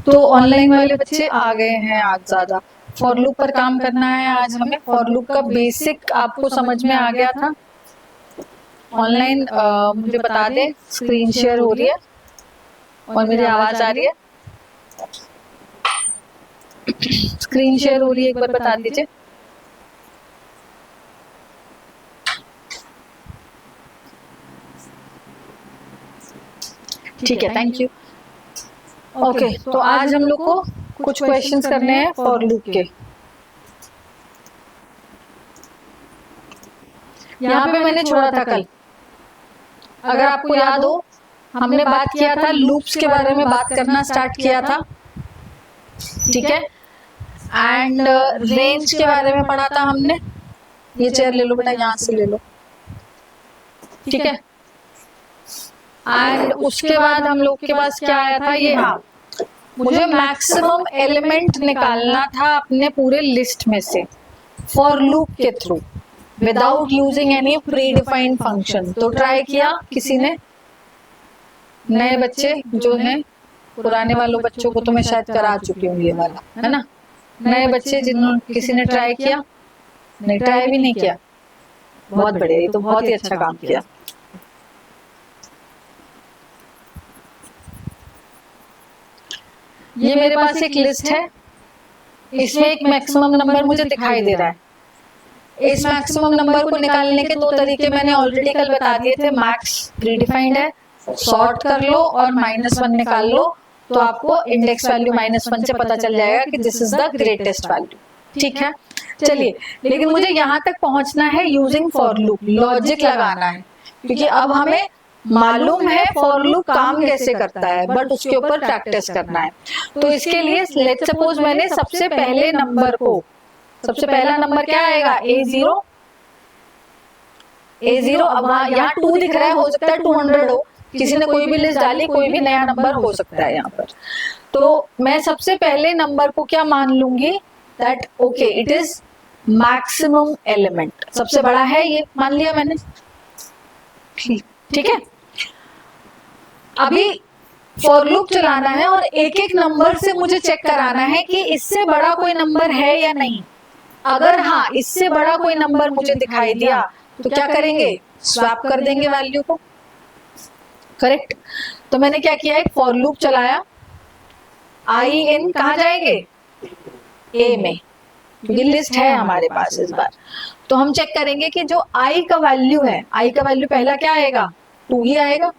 तो ऑनलाइन वाले बच्चे आ गए हैं आज ज्यादा। फॉर लूप पर काम करना है आज हमें। फॉर लूप का बेसिक आपको समझ में आ गया था। ऑनलाइन मुझे बता दें, स्क्रीन शेयर हो रही है और मेरी आवाज आ रही है? स्क्रीन शेयर हो रही है, एक बार बता दीजिए। ठीक है, थैंक यू। ओके, तो आज हम लोग को कुछ क्वेश्चंस करने हैं फॉर लूप के। यहाँ पे मैंने छोड़ा था कल, अगर आपको याद हो, हमने बात किया था लूप्स के बारे में, बात करना स्टार्ट किया था, ठीक है। एंड रेंज के बारे में पढ़ा था हमने। ये चेयर ले लो बेटा, यहाँ से ले लो, ठीक है। एंड उसके बाद हम लोग के पास क्या आया था, ये, हाँ, मुझे मैक्सिमम एलिमेंट निकालना था अपने पूरे लिस्ट में से फॉर लूप के through, without using any pre defined function. तो ट्राई किया किसी ने? नए बच्चे जो हैं, पुराने वालों बच्चों को तो मैं शायद करा चुकी हूँ ये वाला, है ना। नए बच्चे जिन्होंने, किसी ने ट्राई किया? नहीं, ट्राई भी नहीं किया। बहुत बढ़िया, ये तो बहुत ही अच्छा काम किया। ये मेरे पास एक लिस्ट है, इसमें एक मैक्सिमम नंबर मुझे दिखाई दे रहा है। इस मैक्सिमम नंबर को निकालने के दो तरीके मैंने ऑलरेडी कल बता दिए थे। मैक्स प्रीडिफाइंड है, सॉर्ट कर लो और -1 निकाल लो, तो आपको इंडेक्स वैल्यू -1 से पता चल जाएगा कि this is the greatest value, ठीक है। चलिए, लेकिन मुझे यहाँ तक पहुंचना है यूजिंग फॉर लूप, लॉजिक लगाना है, क्योंकि अब हमें मालूम है फॉर लूप काम कैसे करता है, बट उसके ऊपर प्रैक्टिस करना है। तो इसके लिए लेट्स सपोज मैंने सबसे पहले नंबर को, सबसे पहला नंबर क्या आएगा, A0। अब यहाँ 2 दिख रहा है, हो सकता है 200 हो, किसी ने कोई भी लिस्ट डाली, कोई भी नया नंबर हो सकता है यहाँ पर। तो मैं सबसे पहले नंबर को क्या मान लूंगी, that okay it is maximum element, सबसे बड़ा है ये, मान लिया मैंने, ठीक है। अभी फॉर लूप चलाना है और एक एक नंबर से मुझे चेक कराना है कि इससे बड़ा कोई नंबर है या नहीं। अगर हाँ, इससे बड़ा कोई नंबर मुझे दिखाई दिया तो क्या करेंगे, स्वैप कर देंगे वैल्यू को, करेक्ट। तो मैंने क्या किया, एक फॉर लूप चलाया, आई इन कहाँ जाएंगे, ए में, क्योंकि लिस्ट है हमारे पास इस बार। तो हम चेक करेंगे कि जो आई का वैल्यू है, आई का वैल्यू पहला क्या आएगा, 2 ही आएगा।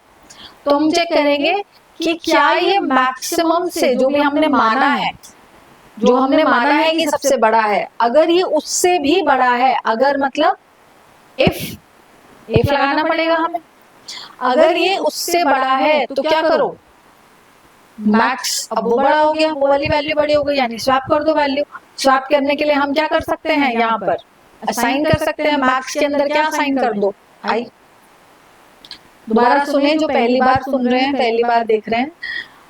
तो हम चेक करेंगे कि क्या ये मैक्सिमम से, जो भी हमने माना है, जो हमने माना है कि सबसे बड़ा है, अगर ये उससे भी बड़ा है, अगर मतलब इफ लगाना पड़ेगा हमें, अगर ये उससे बड़ा है तो क्या करो, मैक्स, अब वो बड़ा हो गया, वो वाली वैल्यू बड़ी हो गई, यानी स्वैप कर दो वैल्यू। स्वैप करने के लिए हम क्या कर सकते हैं, यहाँ पर असाइन कर सकते हैं, मैक्स के अंदर क्या असाइन कर दो, आई। दोबारा सुने, जो पहली बार सुन रहे हैं, पहली बार देख रहे हैं,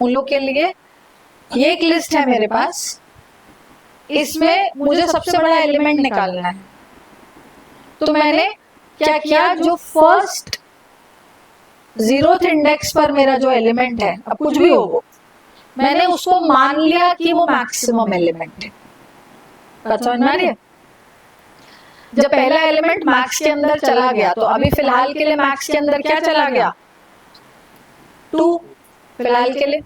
उन लोग के लिए ये एक लिस्ट है मेरे पास, इसमें मुझे सबसे बड़ा एलिमेंट निकालना है। तो मैंने क्या किया, जो फर्स्ट 0th इंडेक्स पर मेरा जो एलिमेंट है, अब कुछ भी हो वो, मैंने उसको मान लिया कि वो मैक्सिमम एलिमेंट है। बात समझ में आ रही है? जब पहला एलिमेंट मैक्स के अंदर चला गया, तो अभी फिलहाल के लिए मैक्स के अंदर क्या चला गया, 2 फिलहाल के लिए।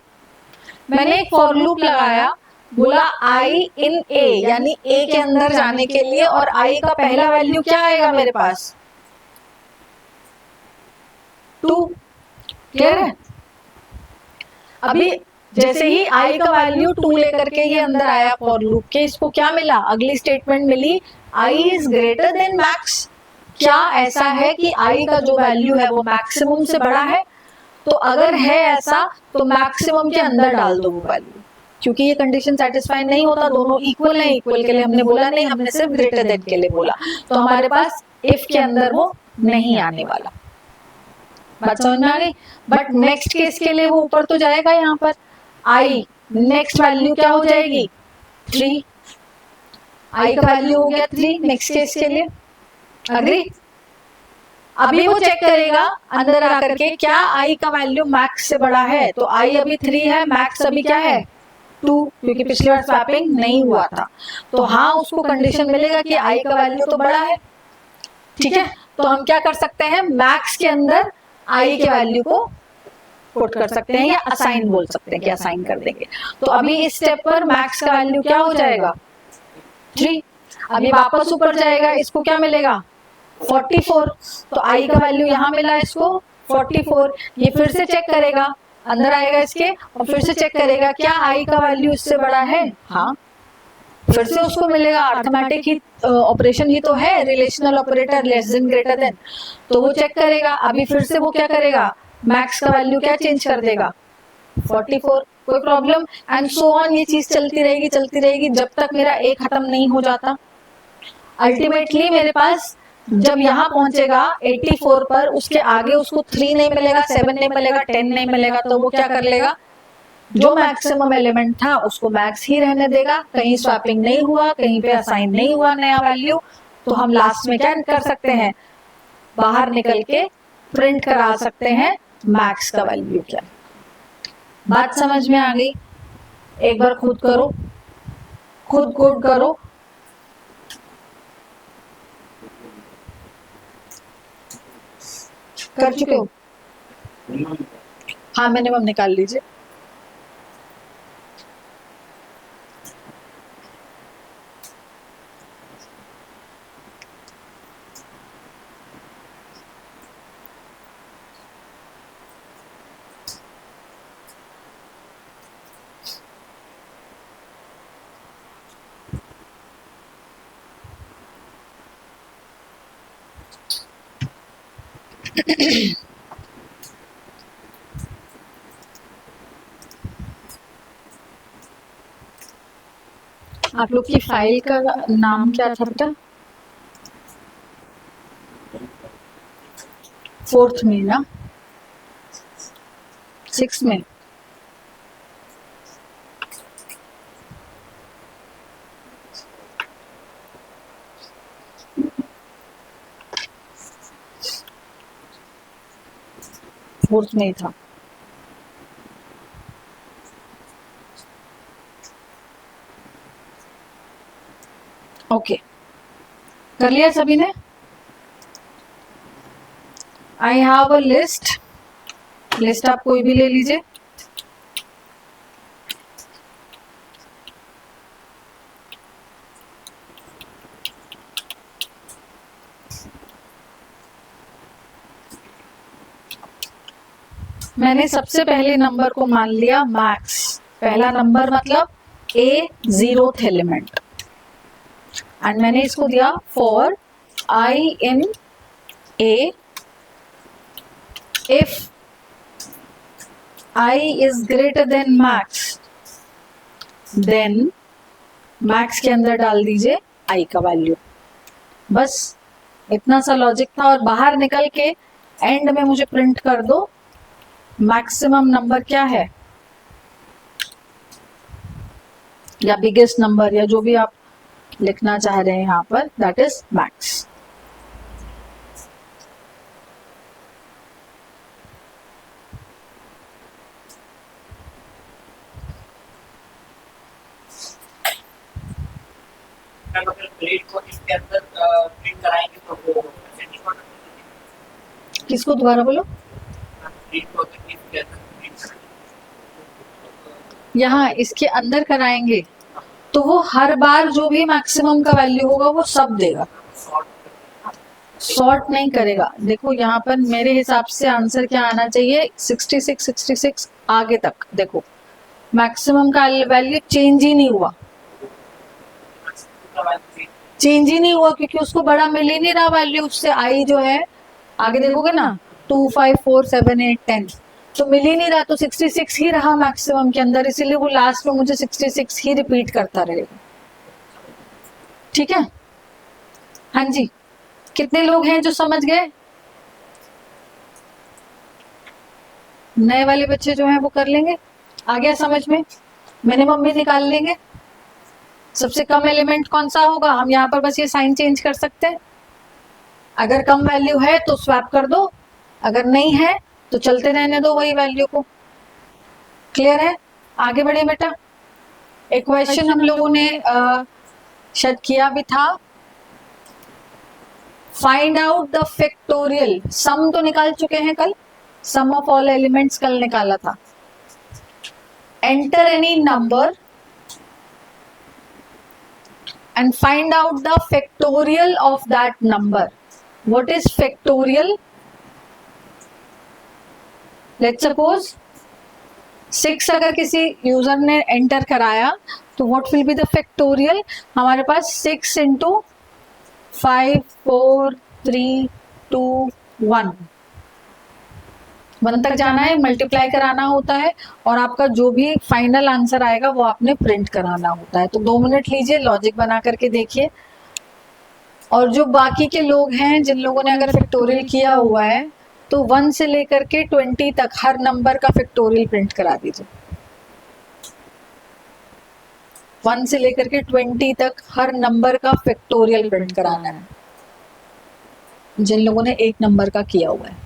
मैंने एक फॉर लूप लगाया, बोला आई इन ए, यानी ए के अंदर जाने के लिए, और आई का पहला वैल्यू क्या आएगा मेरे पास, 2, क्लियर है। अभी जैसे ही आई का वैल्यू 2 लेकर के ये अंदर आया फॉर लूप के, इसको क्या मिला, अगली स्टेटमेंट मिली, i is greater than max. क्या ऐसा है कि आई का जो वैल्यू है वो मैक्सिमम से बड़ा है? तो अगर है ऐसा, तो मैक्सिमम के अंदर डाल दो वो वैल्यू, क्योंकि ये कंडीशन सेटिस्फाई नहीं होता, दोनों इक्वल है, इक्वल के लिए हमने बोला नहीं, हमने सिर्फ ग्रेटर देन के लिए बोला, तो हमारे पास इफ के अंदर वो नहीं आने वाला। बात समझ में आ गई। बट नेक्स्ट केस के लिए वो ऊपर तो जाएगा, यहाँ पर आई नेक्स्ट वैल्यू क्या हो जाएगी, 3, आई का वैल्यू हो गया 3 नेक्स्ट केस के लिए, अग्री। अभी वो चेक करेगा अंदर आकर के, क्या आई का वैल्यू मैक्स से बड़ा है, तो आई अभी 3 है, मैक्स अभी क्या है 2, क्योंकि पिछली बार स्वैपिंग नहीं हुआ था। तो हाँ, उसको कंडीशन मिलेगा कि आई का वैल्यू तो बड़ा है। ठीक है, तो हम क्या कर सकते हैं, मैक्स के अंदर आई के वैल्यू को पुट कर सकते हैं या असाइन बोल सकते हैं कि असाइन कर देंगे। तो अभी इस स्टेप पर मैक्स का वैल्यू क्या हो जाएगा, 3। अभी वापस ऊपर जाएगा, इसको क्या मिलेगा, 44। तो आई का वैल्यू यहाँ मिला इसको 44। ये फिर से चेक करेगा, अंदर आएगा इसके और फिर से चेक करेगा क्या आई का वैल्यू इससे बड़ा है, हाँ, फिर से उसको मिलेगा। अर्थमेटिक ही ऑपरेशन ही तो है, relational operator, less than greater than. तो वो चेक करेगा, अभी फिर से वो क्या करेगा, मैक्स का वैल्यू क्या चेंज कर देगा, 44। कोई प्रॉब्लम, एंड सो ऑन, ये चीज चलती रहेगी जब तक मेरा ए खत्म नहीं हो जाता। अल्टीमेटली मेरे पास जब यहाँ पहुंचेगा 84 पर, उसके आगे उसको 3 नहीं मिलेगा, 7 नहीं मिलेगा, 10 नहीं मिलेगा, तो वो क्या कर लेगा, जो मैक्सिमम एलिमेंट था उसको मैक्स ही रहने देगा। कहीं स्वैपिंग नहीं हुआ, कहीं पे असाइन नहीं हुआ नया वैल्यू। तो हम लास्ट में क्या कर सकते हैं, बाहर निकल के प्रिंट करा सकते हैं मैक्स का वैल्यू क्या। बात समझ में आ गई? एक बार खुद करो, खुद कोड करो। कर चुके हो? हाँ, मिनिमम निकाल लीजिए। आप लोग की फाइल का नाम क्या था बेटा? 4th में ना, 6th में? फोर्थ में ही था। ओके, कर लिया सभी ने? आई हैव अ लिस्ट आप कोई भी ले लीजिए। मैंने सबसे पहले नंबर को मान लिया मैक्स, पहला नंबर मतलब ए 0th एलिमेंट, एंड मैंने इसको दिया for I in A if I is greater than max, then max के अंदर डाल दीजिए I का वैल्यू। बस इतना सा लॉजिक था, और बाहर निकल के एंड में मुझे प्रिंट कर दो मैक्सिमम नंबर क्या है, या बिगेस्ट नंबर, या जो भी आप लिखना चाह रहे हैं यहाँ पर, दैट इज मैक्स। किसको दोबारा बोलो? यहाँ इसके अंदर कराएंगे तो वो हर बार जो भी मैक्सिमम का वैल्यू होगा वो सब देगा, सॉर्ट नहीं करेगा। देखो यहाँ पर मेरे हिसाब से आंसर क्या आना चाहिए, 66 आगे तक। देखो मैक्सिमम का वैल्यू चेंज ही नहीं हुआ, क्योंकि उसको बड़ा मिल ही नहीं रहा वैल्यू, उससे आई जो है आगे देखोगे ना 2, 5, 4, 7, 8, 10 तो मिल ही नहीं रहा, तो 66 ही रहा मैक्सिमम के अंदर, इसीलिए वो लास्ट में मुझे 66 ही रिपीट करता रहेगा। ठीक है, हाँ जी, कितने लोग हैं जो समझ गए? नए वाले बच्चे जो हैं वो कर लेंगे, आ गया समझ में? मिनिमम भी निकाल लेंगे। सबसे कम एलिमेंट कौन सा होगा, हम यहाँ पर बस ये साइन चेंज कर सकते हैं। अगर कम वैल्यू है तो स्वैप कर दो, अगर नहीं है तो चलते रहने दो वही वैल्यू को। क्लियर है? आगे बढ़े बेटा। एक क्वेश्चन हम लोगों ने शायद किया भी था, फाइंड आउट द फैक्टोरियल। सम तो निकाल चुके हैं कल, सम ऑफ ऑल एलिमेंट्स कल निकाला था। Enter any number and find out the factorial of that number. What is factorial? Let's suppose 6 अगर किसी यूजर ने एंटर कराया तो what will be the factorial? हमारे पास 6 into 5 4 3 2 1 1 तक जाना है, मल्टीप्लाई कराना होता है और आपका जो भी फाइनल आंसर आएगा वो आपने प्रिंट कराना होता है। तो 2 मिनट लीजिए, लॉजिक बना करके देखिए। और जो बाकी के लोग हैं जिन लोगों ने अगर फैक्टोरियल किया हुआ है तो 1 से लेकर के 20 तक हर नंबर का फैक्टोरियल प्रिंट करा दीजिए। 1 से लेकर के 20 तक हर नंबर का फैक्टोरियल प्रिंट कराना है जिन लोगों ने एक नंबर का किया हुआ है।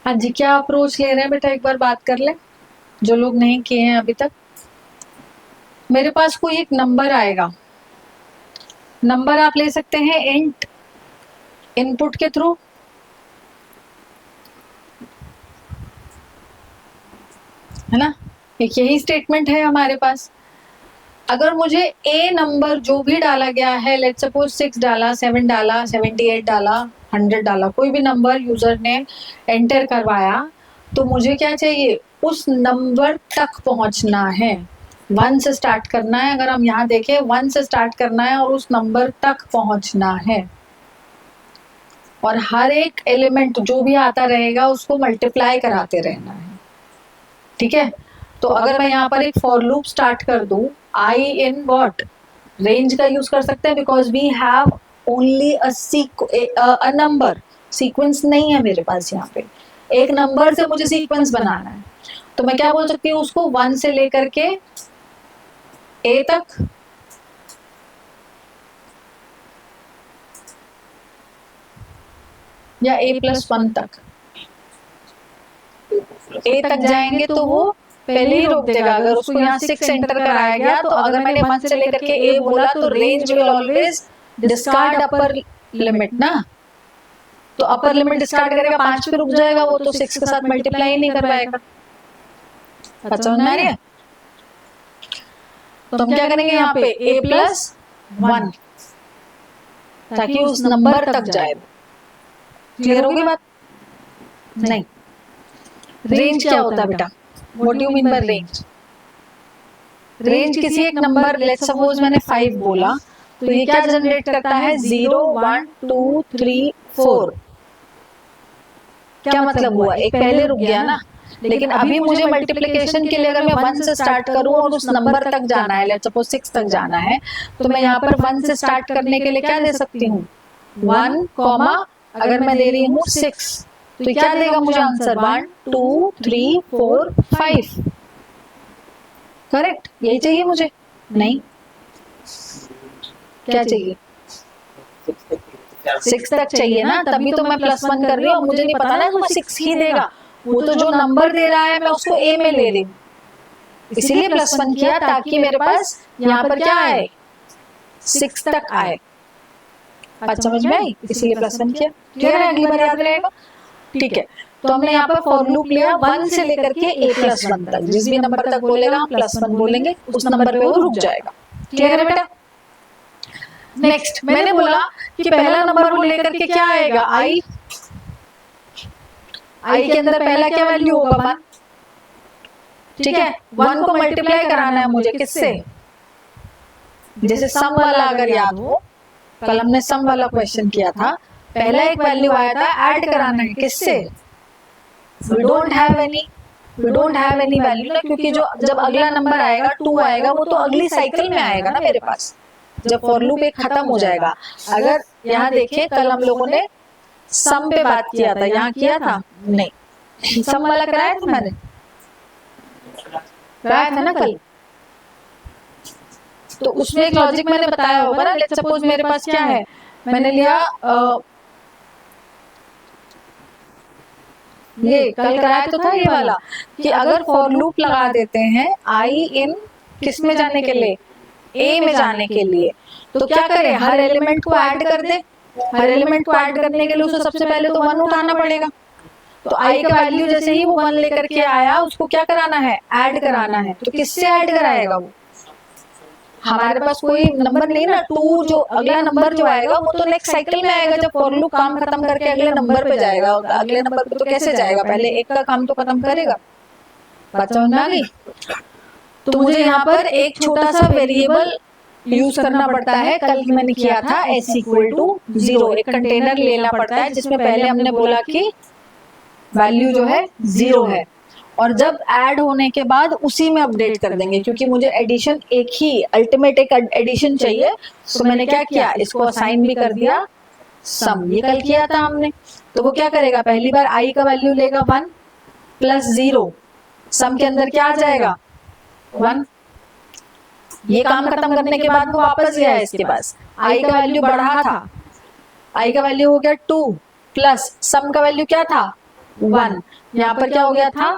हाँ जी, क्या अप्रोच ले रहे हैं बेटा, एक बार बात कर ले जो लोग नहीं किए हैं अभी तक। मेरे पास कोई एक नंबर आएगा, नंबर आप ले सकते हैं इंट इनपुट के थ्रू, है ना। एक यही स्टेटमेंट है हमारे पास। अगर मुझे ए नंबर जो भी डाला गया है, लेट्स सपोज 6 डाला, 7 डाला, 78 डाला, 100 डाला, कोई भी नंबर यूजर ने एंटर करवाया, तो मुझे क्या चाहिए, उस नंबर तक पहुंचना है। 1 से स्टार्ट करना है, अगर हम यहाँ देखें 1 से स्टार्ट करना है और उस नंबर तक पहुंचना है। और हर एक एलिमेंट जो भी आता रहेगा उसको मल्टीप्लाई कराते रहना है, ठीक है। तो अगर मैं यहाँ पर एक फॉर लूप स्टार्ट कर दूं, आई इन व्हाट, रेंज का यूज कर सकते हैं, because we have only a number, sequence नहीं है मेरे पास। यहाँ पे एक नंबर से मुझे सीक्वेंस बनाना है, तो मैं क्या बोल सकती हूँ उसको, 1 से लेकर के ए तक, या a+1 तक। ए तक जाएंगे तो वो पहले ही रोक देगा। अगर उसको यहाँ 6 एंटर कराया गया, तो अगर मैंने 1 से लेकर के ए बोला तो range will always discard upper limit ना। तो अपर लिमिट डिस्कार्ड करेगा, 5 पे रुक जाएगा वो, तो 6 के साथ मल्टीप्लाई नहीं कर पाएगा। समझ में आ रही है? तो हम क्या करेंगे यहाँ पे a+1, ताकि उस नंबर तक जाए। क्लियर होगी बात? नहीं। रेंज क्या होता है बेटा? What do you mean by range? Range किसी एक नंबर, लेट्स सपोज मैंने 5 बोला, तो ये क्या जनरेट करता है, 0 1 2 3 4। क्या मतलब हुआ, एक पहले रुक गया ना, लेकिन अभी मुझे मल्टीप्लिकेशन के लिए अगर मैं 1 से स्टार्ट करूं और उस नंबर तक जाना है, लेट्स सपोज 6 तक जाना है, तो मैं यहाँ पर 1 से स्टार्ट करने के लिए क्या दे सकती हूँ, 1 कॉमा अगर मैं दे रही हूँ 6, तो क्या देगा मुझे आंसर, 1 2 3 4 5। करेक्ट, यही चाहिए मुझे, नहीं क्या चाहिए, 6 तक चाहिए ना, तभी तो मैं +1 कर रही हूँ। मुझे नहीं पता ना वो 6 ही देगा, वो तो जो नंबर दे रहा है मैं उसको ए में ले रही हूँ, इसीलिए +1 किया ताकि मेरे पास यहाँ पर क्या आए, 6 तक आए। बात समझ में आई, इसीलिए +1 किया। क्लियर है, अगली बार याद रहेगा। ठीक है, तो हमने यहाँ पर फॉर लूप लिया 1 से लेकर के a+1 तक, जिस भी नंबर तक बोलेगा हम +1 बोलेंगे, उस नंबर पे वो रुक जाएगा। क्लियर है बेटा। नेक्स्ट मैंने बोला कि पहला नंबर वो लेकर के क्या आएगा, आई के अंदर पहला क्या वैल्यू होगा, 1। ठीक है, 1 को मल्टीप्लाई कराना है मुझे किससे, जैसे सम वाला अगर याद हो, कल हमने सम वाला क्वेश्चन किया था, पहला एक वैल्यू आया था, ऐड कराना है किससे, we don't have any value ना, क्योंकि जो जब अगला नंबर आएगा 2 आएगा, वो तो अगली साइकिल में आएगा ना मेरे पास, जब फॉर लूप एक खत्म हो जाएगा। अगर यहाँ देखें, कल हम लोगों ने सम पे बात किया था, यहाँ किया था नहीं, सम वाला कराया था मैंने, कराया था ना कल, तो उसमें एक लॉजिक मैंने बताया होगा ना। लेट्स सपोज मेरे पास क्या है, मैंने लिया ये कल कराया तो था ये वाला, कि अगर फॉर लूप लगा देते हैं आई इन किस में जाने के लिए, ए में जाने के लिए, तो क्या करें, हर एलिमेंट को ऐड कर दे। हर एलिमेंट को ऐड करने के लिए उसे सबसे पहले तो 1 उठाना पड़ेगा, तो आई का वैल्यू जैसे ही वो 1 लेकर के आया, उसको क्या कराना है, ऐड कराना है। तो किससे ऐड कराएगा वो, हमारे पास कोई नंबर नहीं ना, 2 जो अगला नंबर जो आएगा वो तो नेक्स्ट साइकिल में आएगा, जब फॉर लूप काम खत्म करके अगले नंबर पे जाएगा, अगले नंबर पे तो कैसे जाएगा, पहले एक का काम तो खत्म करेगा। बात समझ में आ गई। तो मुझे यहाँ पर एक छोटा सा वेरिएबल यूज करना पड़ता है, कल मैंने किया था s=0, एक कंटेनर लेना पड़ता है जिसमें पहले हमने बोला कि वैल्यू जो है 0 है, और जब ऐड होने के बाद उसी में अपडेट कर देंगे, क्योंकि मुझे एडिशन एक ही अल्टीमेट एक एडिशन चाहिए। तो मैंने क्या किया, इसको असाइन भी कर दिया सम, ये कल किया था हमने। तो वो क्या करेगा, पहली बार आई का वैल्यू लेगा 1 + 0, सम के अंदर क्या आ जाएगा 1। ये काम खत्म करने के बाद वो वापस गया है इसके पास, आई का वैल्यू बढ़ा था, आई का वैल्यू हो गया 2 प्लस सम का वैल्यू क्या था 1, यहाँ पर क्या हो गया था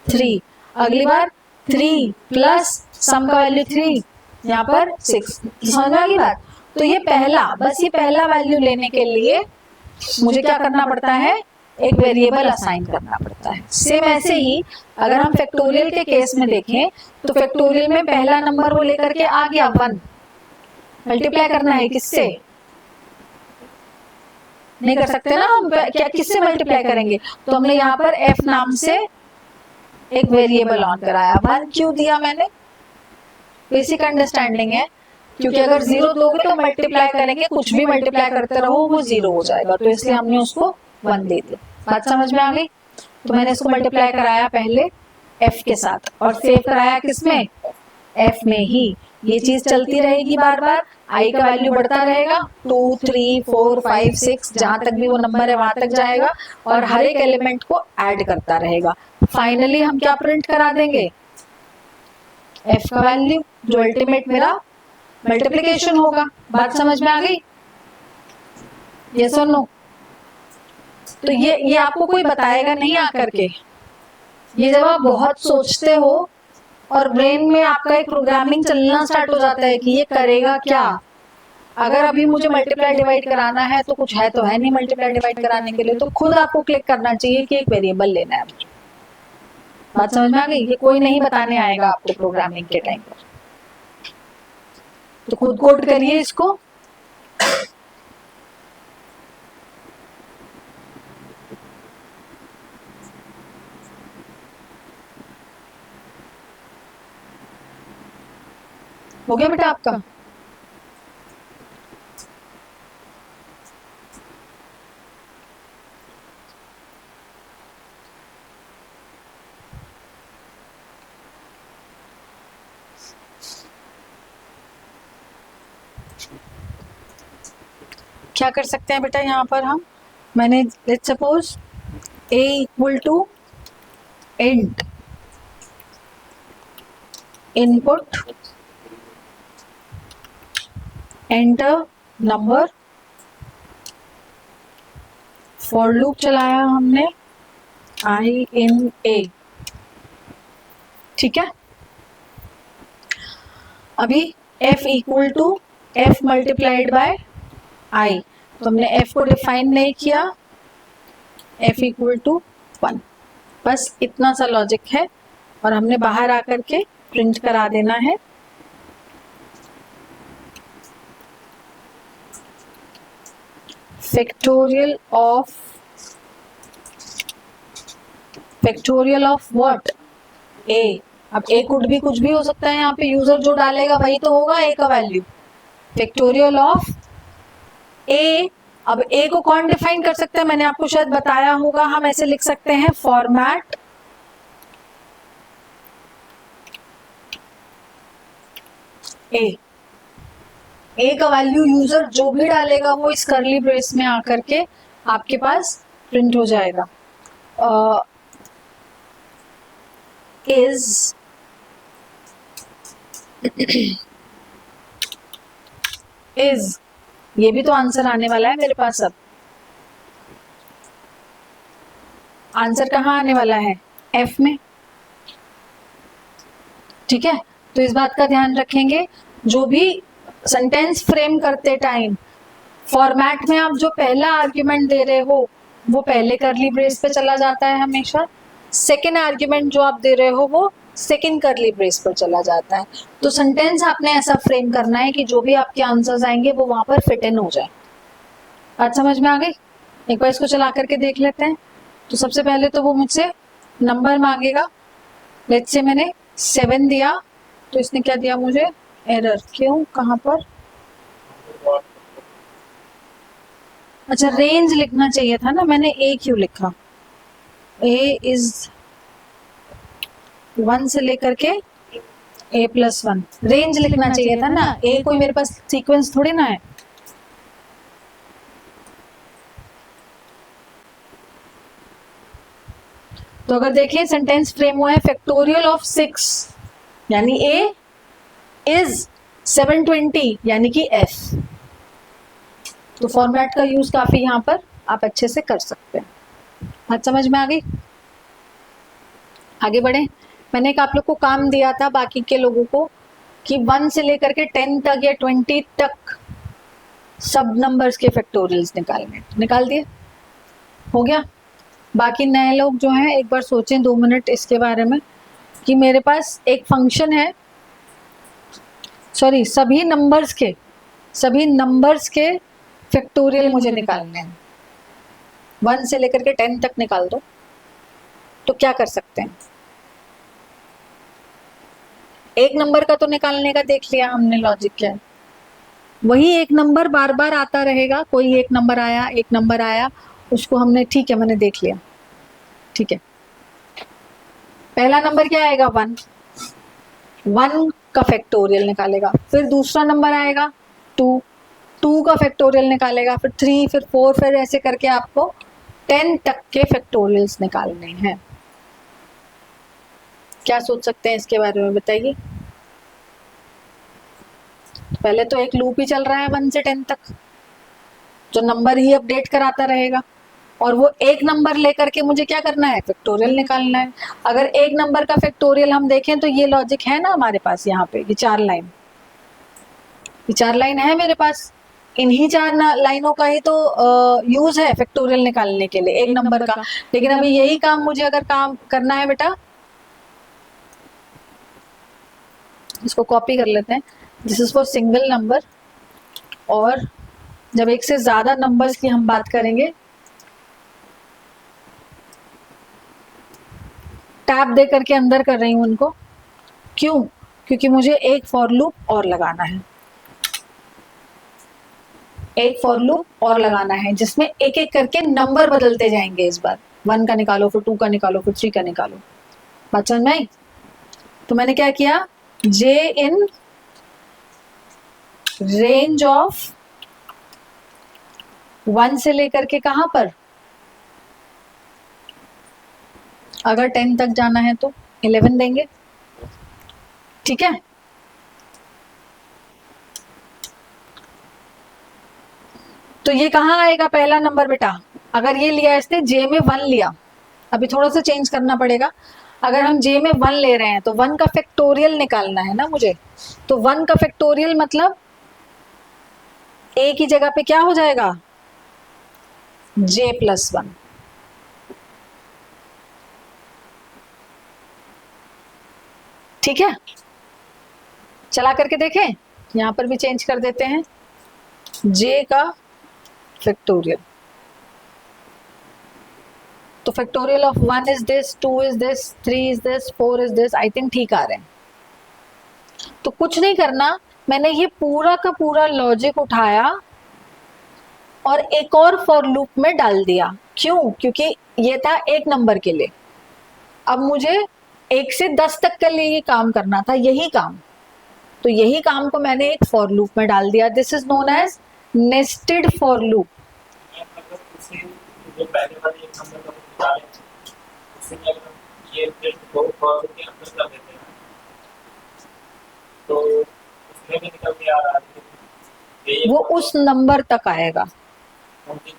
3, अगली बार 3 प्लस सम का वैल्यू 3, यहाँ पर 6। समझ में आ गई बात। तो ये पहला, बस ये पहला वैल्यू लेने के लिए मुझे क्या करना पड़ता है, एक वेरिएबल असाइन करना पड़ता है। सेम ऐसे ही अगर हम फैक्टोरियल के केस में देखें, तो फैक्टोरियल में पहला नंबर वो लेकर के आ गया 1, मल्टीप्लाई करना है किससे, नहीं कर सकते ना हम, क्या किससे मल्टीप्लाई करेंगे, तो हमने यहाँ पर f नाम से एक वेरिएबल ऑन कराया। 1 क्यों दिया मैंने, बेसिक अंडरस्टैंडिंग है, क्योंकि अगर 0 दोगे तो मल्टीप्लाई करेंगे, कुछ भी मल्टीप्लाई करते रहो वो 0 हो जाएगा, तो इसलिए हमने उसको 1 दे दिया। बात समझ में आ गई। तो मैंने इसको मल्टीप्लाई कराया पहले f के साथ, और सेव कराया किसमें, f में ही। ये चीज चलती रहेगी बार बार, i का वैल्यू बढ़ता रहेगा, 2 3 4 5 6 जहां तक भी वो नंबर है वहां तक जाएगा, और हर एक एलिमेंट को ऐड करता रहेगा। फाइनली हम क्या प्रिंट करा देंगे, f का वैल्यू, जो अल्टीमेट मेरा मल्टीप्लिकेशन होगा। बात समझ में आ गई, यस और नो। तो ये आपको कोई बताएगा नहीं आकर के, ये जब आप बहुत सोचते हो और ब्रेन में आपका एक प्रोग्रामिंग चलना स्टार्ट हो जाता है कि ये करेगा क्या, अगर अभी मुझे मल्टीप्लाई डिवाइड कराना है तो कुछ है तो है नहीं मल्टीप्लाई डिवाइड कराने के लिए, तो खुद आपको क्लिक करना चाहिए कि एक वेरिएबल लेना है मुझे। बात समझ में आ गई, ये कोई नहीं बताने आएगा आपको प्रोग्रामिंग के टाइम पर, तो खुद कोड करिए इसको। हो गया बेटा आपका, क्या कर सकते हैं बेटा यहाँ पर हम, मैंने let's suppose a equal to int input enter number, for loop चलाया हमने i in a, ठीक है। अभी f equal to f multiplied by i, तो हमने f को डिफाइन नहीं किया, f इक्वल टू 1, बस इतना सा लॉजिक है और हमने बाहर आकर के प्रिंट करा देना है। Factorial of what, a। अब a कुड भी कुछ भी हो सकता है, यहाँ पे यूजर जो डालेगा वही तो होगा a का वैल्यू। फैक्टोरियल ऑफ a, अब a को कौन डिफाइन कर सकता है, मैंने आपको शायद बताया होगा, हम ऐसे लिख सकते हैं फॉर्मेट a का वैल्यू यूजर जो भी डालेगा वो इस करली ब्रेस में आकर के आपके पास प्रिंट हो जाएगा। इज इज, ये भी तो आंसर आने वाला है मेरे पास। अब आंसर कहाँ आने वाला है, f में, ठीक है। तो इस बात का ध्यान रखेंगे, जो भी सेंटेंस फ्रेम करते टाइम फॉर्मेट में आप जो पहला आर्ग्यूमेंट दे रहे हो वो पहले करली ब्रेस पे चला जाता है हमेशा, सेकेंड आर्ग्यूमेंट जो आप दे रहे हो वो सेकेंड करली ब्रेस पर चला जाता है। तो सेंटेंस आपने ऐसा फ्रेम करना है कि जो भी आपके आंसर्स आएंगे वो वहां पर फिट इन हो जाए। बात समझ में आ गई? एक बार इसको चला करके देख लेते हैं। तो सबसे पहले तो वो मुझसे नंबर मांगेगा, लेट्स से मैंने 7 दिया, तो इसने क्या दिया मुझे, एरर। क्यों, कहाँ पर, अच्छा रेंज लिखना चाहिए था ना, मैंने a क्यों लिखा, a इज 1 से लेकर के a+1, रेंज लिखना चाहिए था ना, a कोई मेरे पास सीक्वेंस थोड़ी ना है। तो अगर देखिए सेंटेंस फ्रेम हुआ है फैक्टोरियल ऑफ 6 यानी a इज 720 यानी कि f। तो फॉर्मेट का यूज काफी यहाँ पर आप अच्छे से कर सकते हैं। बात समझ में आ गई? आगे बढ़े। मैंने एक आप लोग को काम दिया था बाकी के लोगों को कि 1 से लेकर के 10 तक या 20 तक सब नंबर्स के फैक्टोरियल्स निकालने, निकाल दिए, हो गया। बाकी नए लोग जो हैं एक बार सोचें 2 मिनट इसके बारे में कि मेरे पास एक फंक्शन है, सॉरी सभी नंबर्स के फैक्टोरियल मुझे निकालने हैं, 1 से लेकर के 10 तक निकाल दो, तो क्या कर सकते हैं। एक नंबर का तो निकालने का देख लिया हमने, लॉजिक क्या है, वही एक नंबर बार बार आता रहेगा, कोई एक नंबर आया उसको हमने, ठीक है मैंने देख लिया, ठीक है। पहला नंबर क्या आएगा, 1 का फैक्टोरियल निकालेगा, फिर दूसरा नंबर आएगा 2 का फैक्टोरियल निकालेगा, फिर 3, फिर 4, फिर ऐसे करके आपको 10 तक के फैक्टोरियल्स निकालने हैं। क्या सोच सकते हैं इसके बारे में बताइए। पहले तो एक लूप ही चल रहा है 1 से 10 तक, जो नंबर ही अपडेट कराता रहेगा, और वो एक नंबर लेकर के मुझे क्या करना है, फैक्टोरियल निकालना है। अगर एक नंबर का फैक्टोरियल हम देखें तो ये लॉजिक है ना हमारे पास, यहाँ पे ये 4 लाइन है मेरे पास, इन्हीं 4 लाइनों का ही तो यूज है फैक्टोरियल निकालने के लिए एक नंबर का। लेकिन अभी यही काम मुझे अगर काम करना है बेटा, इसको कॉपी कर लेते हैं, this is for single number, और जब एक से ज्यादा नंबर्स की हम बात करेंगे, टैब दे करके अंदर कर रही हूं उनको, क्यों, क्योंकि मुझे एक फॉर लूप और लगाना है, एक फॉर लूप और लगाना है जिसमें एक एक करके नंबर बदलते जाएंगे। इस बार 1 का निकालो, फिर 2 का निकालो, फिर 3 का निकालो। बात समझ में आई? तो मैंने क्या किया, j इन रेंज ऑफ 1 से लेकर के कहां पर, अगर 10 तक जाना है तो 11 देंगे, ठीक है। तो ये कहाँ आएगा पहला नंबर बेटा, अगर ये लिया इसने जे में 1 लिया, अभी थोड़ा सा चेंज करना पड़ेगा। अगर हम जे में 1 ले रहे हैं तो 1 का फैक्टोरियल निकालना है ना मुझे, तो 1 का फैक्टोरियल मतलब ए की जगह पे क्या हो जाएगा, j+1। ठीक है, चला करके देखें, यहां पर भी चेंज कर देते हैं, j का फैक्टोरियल, तो factorial of 1 is this, 2 is this, 3 is this, 4 is this, I think ठीक आ रहे हैं। तो कुछ नहीं करना, मैंने ये पूरा का पूरा लॉजिक उठाया और एक और फॉर लूप में डाल दिया। क्यों? क्योंकि ये था 1 नंबर के लिए, अब मुझे 1 से 10 तक के लिए ये काम करना था, यही काम, तो यही काम को मैंने एक फॉर लूप में डाल दिया। This is known as nested for loop. वो उस नंबर तक आएगा,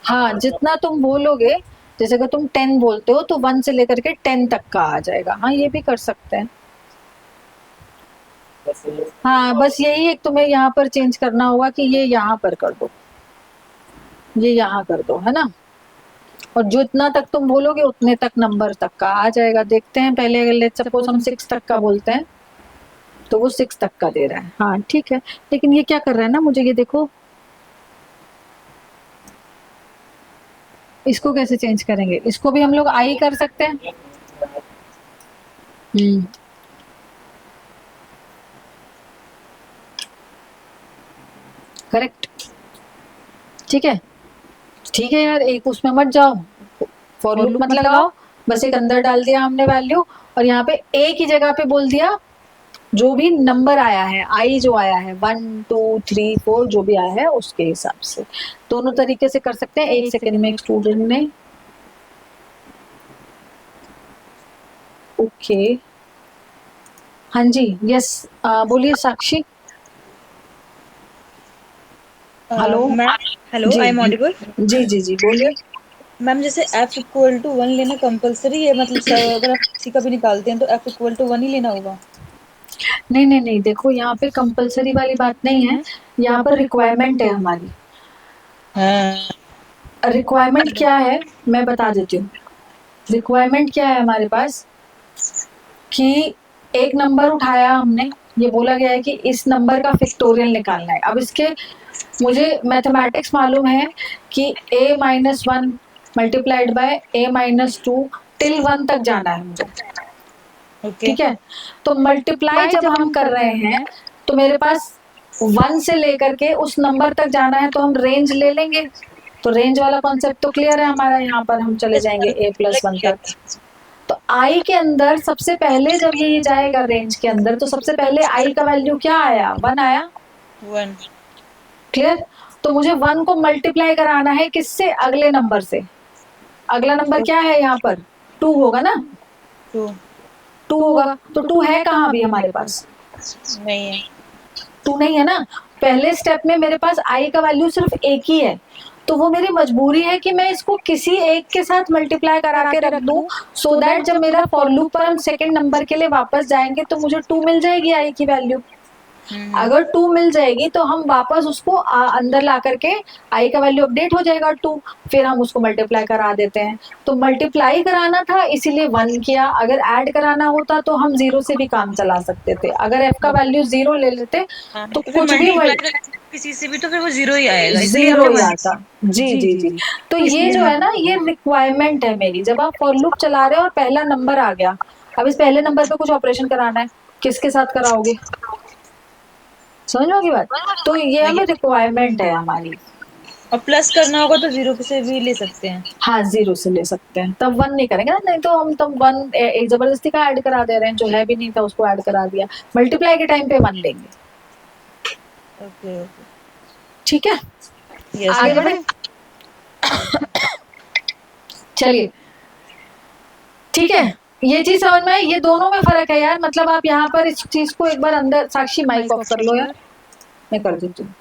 हाँ, जितना तुम बोलोगे, जैसे अगर तुम 10 बोलते हो तो 1 से लेकर के 10 तक का आ जाएगा। हाँ, ये भी कर सकते हैं। हाँ, बस यही एक तुम्हें यहाँ पर चेंज करना होगा कि ये यहाँ पर कर दो, ये यहाँ कर दो, है ना, और जितना तक तुम बोलोगे उतने तक नंबर तक का आ जाएगा। देखते हैं पहले, अगर लेट्स सपोज हम 6 तक का बोलते हैं तो वो 6 तक का दे रहा है, हाँ ठीक है। लेकिन ये क्या कर रहा है ना, मुझे ये देखो, इसको कैसे चेंज करेंगे, इसको भी हम लोग आई कर सकते हैं। करेक्ट, ठीक है, ठीक है यार, एक उसमें मत जाओ, फॉर लूप मत लगाओ, बस एक अंदर डाल दिया हमने वैल्यू, और यहाँ पे ए की जगह पे बोल दिया जो भी नंबर आया है, आई जो आया है 1 2 3 4 जो भी आया है उसके हिसाब से। दोनों तरीके से कर सकते हैं। 1 सेकंड में एक स्टूडेंट ने, ओके, हाँ जी, यस, बोलिए Sakshi. Hello ma'am, hello, I am audible? जी जी जी, बोलिए। मैम, जैसे f=1 लेना कंपलसरी है, मतलब अगर आप किसी का भी निकालते हैं तो f=1 ही लेना होगा? नहीं नहीं नहीं, देखो यहाँ पे कंपलसरी वाली बात नहीं है, यहाँ पर रिक्वायरमेंट है हमारी। रिक्वायरमेंट क्या है मैं बता देती हूँ। रिक्वायरमेंट क्या है हमारे पास कि एक नंबर उठाया हमने, ये बोला गया है कि इस नंबर का फैक्टोरियल निकालना है। अब इसके मुझे मैथमेटिक्स मालूम है कि a-1 multiplied by a-2 till 1 तक जाना है मुझे, ठीक है। तो मल्टीप्लाई जब हम कर रहे हैं तो मेरे पास 1 से लेकर के उस नंबर तक जाना है, तो हम रेंज ले लेंगे। तो रेंज वाला कॉन्सेप्ट तो क्लियर है हमारा, यहाँ पर हम चले जाएंगे a+1 तक। तो i के अंदर सबसे पहले जब ये जाएगा रेंज के अंदर, तो सबसे पहले i का वैल्यू क्या आया, 1 आया, 1, क्लियर। तो मुझे 1 को मल्टीप्लाई कराना है किससे, अगले नंबर से। अगला नंबर क्या है यहाँ पर, 2 होगा ना, 2 होगा। तो 2 है कहाँ अभी हमारे पास, नहीं है, 2 नहीं है ना। पहले स्टेप में मेरे पास i का वैल्यू सिर्फ 1 ही है, तो वो मेरी मजबूरी है कि मैं इसको किसी एक के साथ मल्टीप्लाई करा के रख दूं, सो दैट जब मेरा फॉर लूप पर हम सेकंड नंबर के लिए वापस जाएंगे तो मुझे 2 मिल जाएगी i की वैल्यू। अगर 2 मिल जाएगी तो हम वापस उसको अंदर ला करके i का वैल्यू अपडेट हो जाएगा 2, फिर हम उसको मल्टीप्लाई करा देते हैं। तो मल्टीप्लाई कराना था इसीलिए 1 किया, अगर ऐड कराना होता तो हम 0 से भी काम चला सकते थे। अगर f का वैल्यू 0 ले लेते तो कुछ भी किसी से भी तो फिर वो 0 ही आएगा, 0 ही आता। जी जी जी, तो ये जो है ना, ये रिक्वायरमेंट है मेरी। जब आप फॉर लूप चला रहे हो और पहला नंबर आ गया, अब इस पहले नंबर पे कुछ ऑपरेशन कराना है, किसके साथ कराओगे, समझ लो की बात। तो ये हमें रिक्वायरमेंट है हमारी। और प्लस करना होगा तो 0 से भी ले सकते हैं। हाँ, 0 से ले सकते हैं, तब 1 नहीं करेंगे ना, नहीं तो हम तब 1 एक जबरदस्ती का ऐड करा दे रहे हैं, जो है भी नहीं था उसको ऐड करा दिया। मल्टीप्लाई के टाइम पे 1 लेंगे। Okay okay. ठीक है, यस आगे मैम। बढ़े। चलिए ठीक है, ये चीज समझ में आई। ये दोनों में फर्क है यार, मतलब आप यहाँ पर इस चीज को एक बार अंदर, साक्षी माइक ऑफ कर लो यार, मैं कर देती हूँ।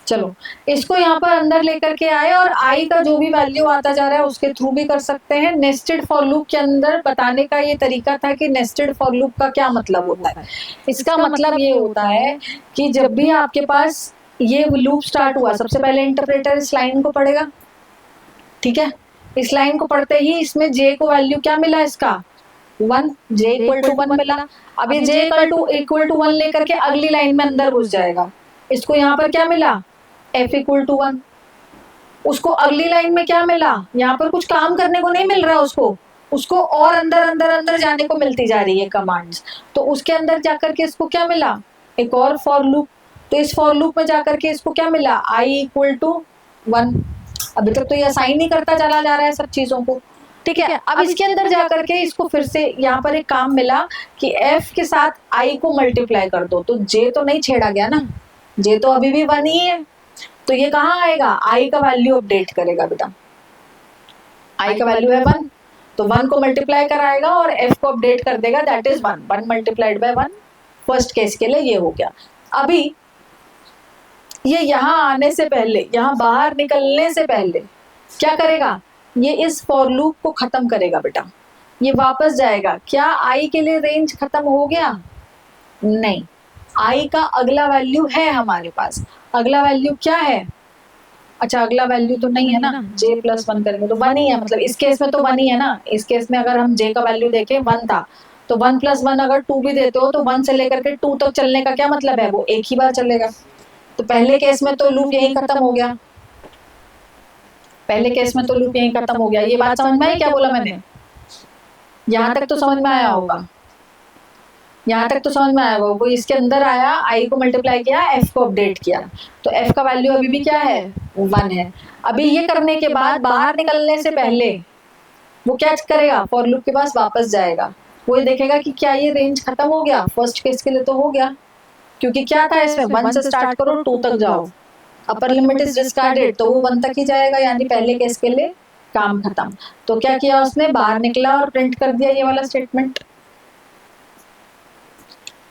चलो इसको यहाँ पर अंदर लेकर के आए और आई का जो भी वैल्यू आता जा रहा है उसके थ्रू भी कर सकते हैं। नेस्टेड फॉर लूप के अंदर बताने का ये तरीका था कि नेस्टेड फॉर लूप का क्या मतलब होता है। इसका मतलब ये होता है कि जब भी आपके पास ये लूप स्टार्ट हुआ, सबसे पहले इंटरप्रेटर इस लाइन को पढ़ेगा, ठीक है। इस लाइन को पढ़ते ही इसमें जे को वैल्यू क्या मिला, इसका 1, जे इक्वल टू 1 मिला। अब ये जे इक्वल टू 1 लेकर के अगली लाइन में अंदर घुस जाएगा। इसको यहाँ पर क्या मिला, f इक्वल टू 1। उसको अगली लाइन में क्या मिला, यहाँ पर कुछ काम करने को नहीं मिल रहा उसको और अंदर अंदर अंदर जाने को मिलती जा रही है कमांड्स। तो उसके अंदर जाकर के इसको क्या मिला, एक और फॉर लूप। तो इस फॉर लूप में जाकर के इसको क्या मिला, i इक्वल टू 1। अभी तक तो ये असाइन ही करता चला जा रहा है सब चीजों को, ठीक है। अब इसके अंदर जाकर के इसको फिर से यहाँ पर एक काम मिला कि f के साथ i को मल्टीप्लाई कर दो। तो j तो नहीं छेड़ा गया ना, j तो अभी भी 1 ही है। तो ये कहाँ आएगा, i का वैल्यू अपडेट करेगा बेटा। i का वैल्यू है 1, तो 1 को मल्टीप्लाई कराएगा और f को अपडेट कर देगा, that is 1। 1 multiplied by 1 first case के लिए ये हो गया। अभी ये यहाँ आने से पहले, यहाँ बाहर निकलने से पहले क्या करेगा, ये इस फॉर लूप को खत्म करेगा बेटा। ये वापस जाएगा। क्या i के लिए रेंज खत्म हो गया, नहीं, i का अगला वैल्यू है हमारे पास। अगला वैल्यू क्या है, अच्छा अगला वैल्यू तो नहीं है ना, j प्लस 1 करेंगे तो 1 ही है। मतलब इस केस में तो 1 ही है ना। इस केस में अगर हम j का वैल्यू देखें 1 था, तो 1 प्लस 1 अगर 2 भी देते हो तो 1 से लेकर के 2 तक चलने का क्या मतलब है, वो एक ही बार चलेगा। तो पहले केस में तो लूप यही खत्म हो गया, पहले केस में तो लूप यही खत्म हो गया। ये बात समझ में आई क्या बोला मैंने, यहाँ तक तो समझ में आया होगा, यहाँ तक तो समझ में आया होगा। वो इसके अंदर आया, i को मल्टीप्लाई किया, f को अपडेट किया, तो f का वैल्यू अभी भी क्या है, 1 है। अभी ये करने के बाद बाहर निकलने से पहले वो क्या करेगा, फॉर लूप के पास वापस जाएगा। वो ये देखेगा कि क्या ये रेंज खत्म हो गया। फर्स्ट केस के लिए तो हो गया, क्योंकि क्या था इसमें, 1 से स्टार्ट करो 2 तक जाओ, अपर लिमिट इज डिस्कार्डेड, तो वो 1 तक ही जाएगा, यानी पहले केस के लिए काम खत्म। तो क्या किया उसने, बाहर निकला और प्रिंट कर दिया ये वाला स्टेटमेंट।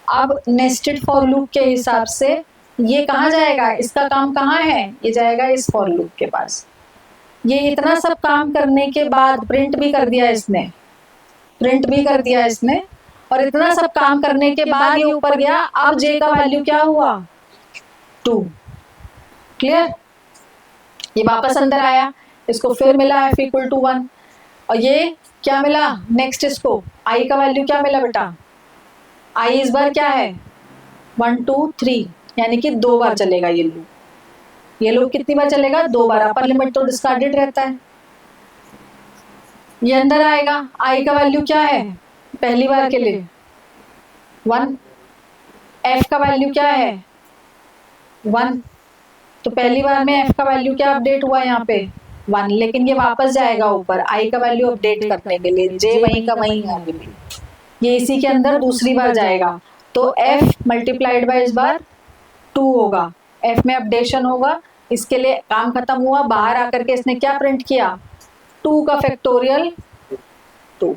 अब नेस्टेड फॉर लूप के हिसाब से ये कहाँ जाएगा, इसका काम कहाँ है, ये जाएगा इस फॉर लूप के पास। ये इतना सब काम करने के बाद प्रिंट भी कर दिया इसने, प्रिंट भी कर दिया इसने, और इतना सब काम करने के बाद ये ऊपर गया। अब j का वैल्यू क्या हुआ, 2। क्लियर, ये वापस अंदर आया, इसको फिर मिला f इक्वल टू 1, और ये क्या मिला नेक्स्ट, इसको i का वैल्यू क्या मिला बेटा, i इस बार क्या है 1 2 3, यानी कि 2 बार चलेगा ये लूप। ये लूप कितनी बार चलेगा, 2 बार। अपर लिमिट तो डिस्कार्डेड रहता है। ये अंदर आएगा, i का वैल्यू क्या है पहली बार के लिए 1, f का वैल्यू क्या है 1, तो पहली बार में f का वैल्यू क्या अपडेट हुआ यहाँ पे 1, लेकिन ये वापस जाएगा ऊपर i का वैल्यू अपडेट करने के लिए। j वहीं का वहीं है अभी भी, ये इसी के अंदर दूसरी बार जाएगा, तो f मल्टीप्लाइड बाय इस बार 2 होगा, f में अपडेशन होगा। इसके लिए काम खत्म हुआ, बाहर आकर के इसने क्या प्रिंट किया, 2 का factorial 2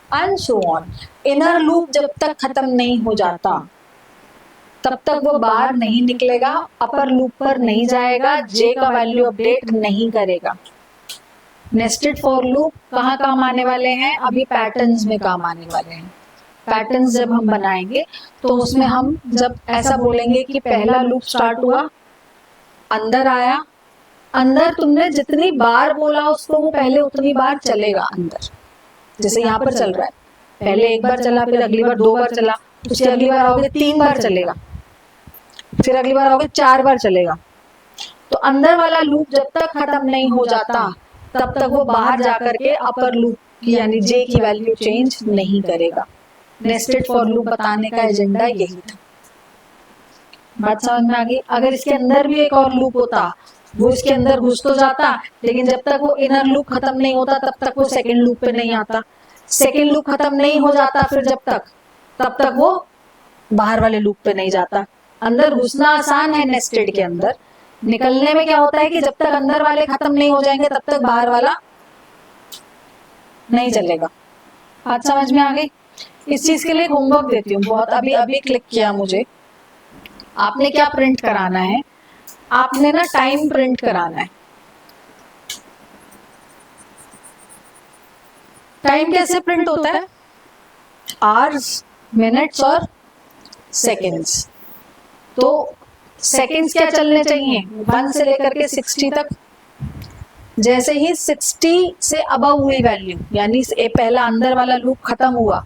and so on. Inner loop जब तक खत्म नहीं हो जाता तब तक वो बाहर नहीं निकलेगा, अपर लूप पर नहीं जाएगा, j का वैल्यू अपडेट नहीं करेगा। नेस्टेड फॉर लूप कहाँ काम आने वाले हैं, अभी पैटर्न्स में काम आने वाले हैं। पैटर्न्स जब हम बनाएंगे तो उसमें हम जब ऐसा बोलेंगे कि पहला लूप स्टार्ट हुआ, अंदर आया, अंदर तुमने जितनी बार बोला उसको वो पहले उतनी बार चलेगा अंदर। जैसे यहाँ पर चल रहा है, पहले एक बार चला, फिर अगली बार 2 बार चला, उसकी अगली बार आओगे 3 बार चलेगा, फिर अगली बार आओगे 4 बार चलेगा। तो अंदर वाला लूप जब तक खत्म नहीं हो जाता तब तक वो बाहर जाकर के अपर लूप यानी j की वैल्यू चेंज नहीं करेगा। नेस्टेड फॉर लूप बताने का एजेंडा यही था। बात समझ में आ गई। अगर इसके अंदर भी एक और लूप होता, वो इसके अंदर घुस तो जाता, लेकिन जब तक वो इनर लूप खत्म नहीं होता तब तक वो सेकंड लूप पे नहीं आता। सेकंड लूप खत्म नहीं हो जाता फिर जब तक, तब तक वो बाहर वाले लूप पे नहीं जाता। अंदर घुसना आसान है नेस्टेड के अंदर, निकलने में क्या होता है कि जब तक अंदर वाले खत्म नहीं हो जाएंगे तब तक बाहर वाला नहीं चलेगा। बात समझ में आ गई? इस चीज के लिए होमवर्क देती हूँ बहुत, अभी अभी क्लिक किया मुझे। आपने क्या प्रिंट कराना है, आपने ना टाइम प्रिंट कराना है। टाइम कैसे प्रिंट होता है? आवर्स, मिनट्स और सेकंड्स। तो सेकंड्स क्या चलने चाहिए? 1 से लेकर के 60 तक। जैसे ही 60 से अबव हुई वैल्यू, यानी पहला अंदर वाला लूप खत्म हुआ,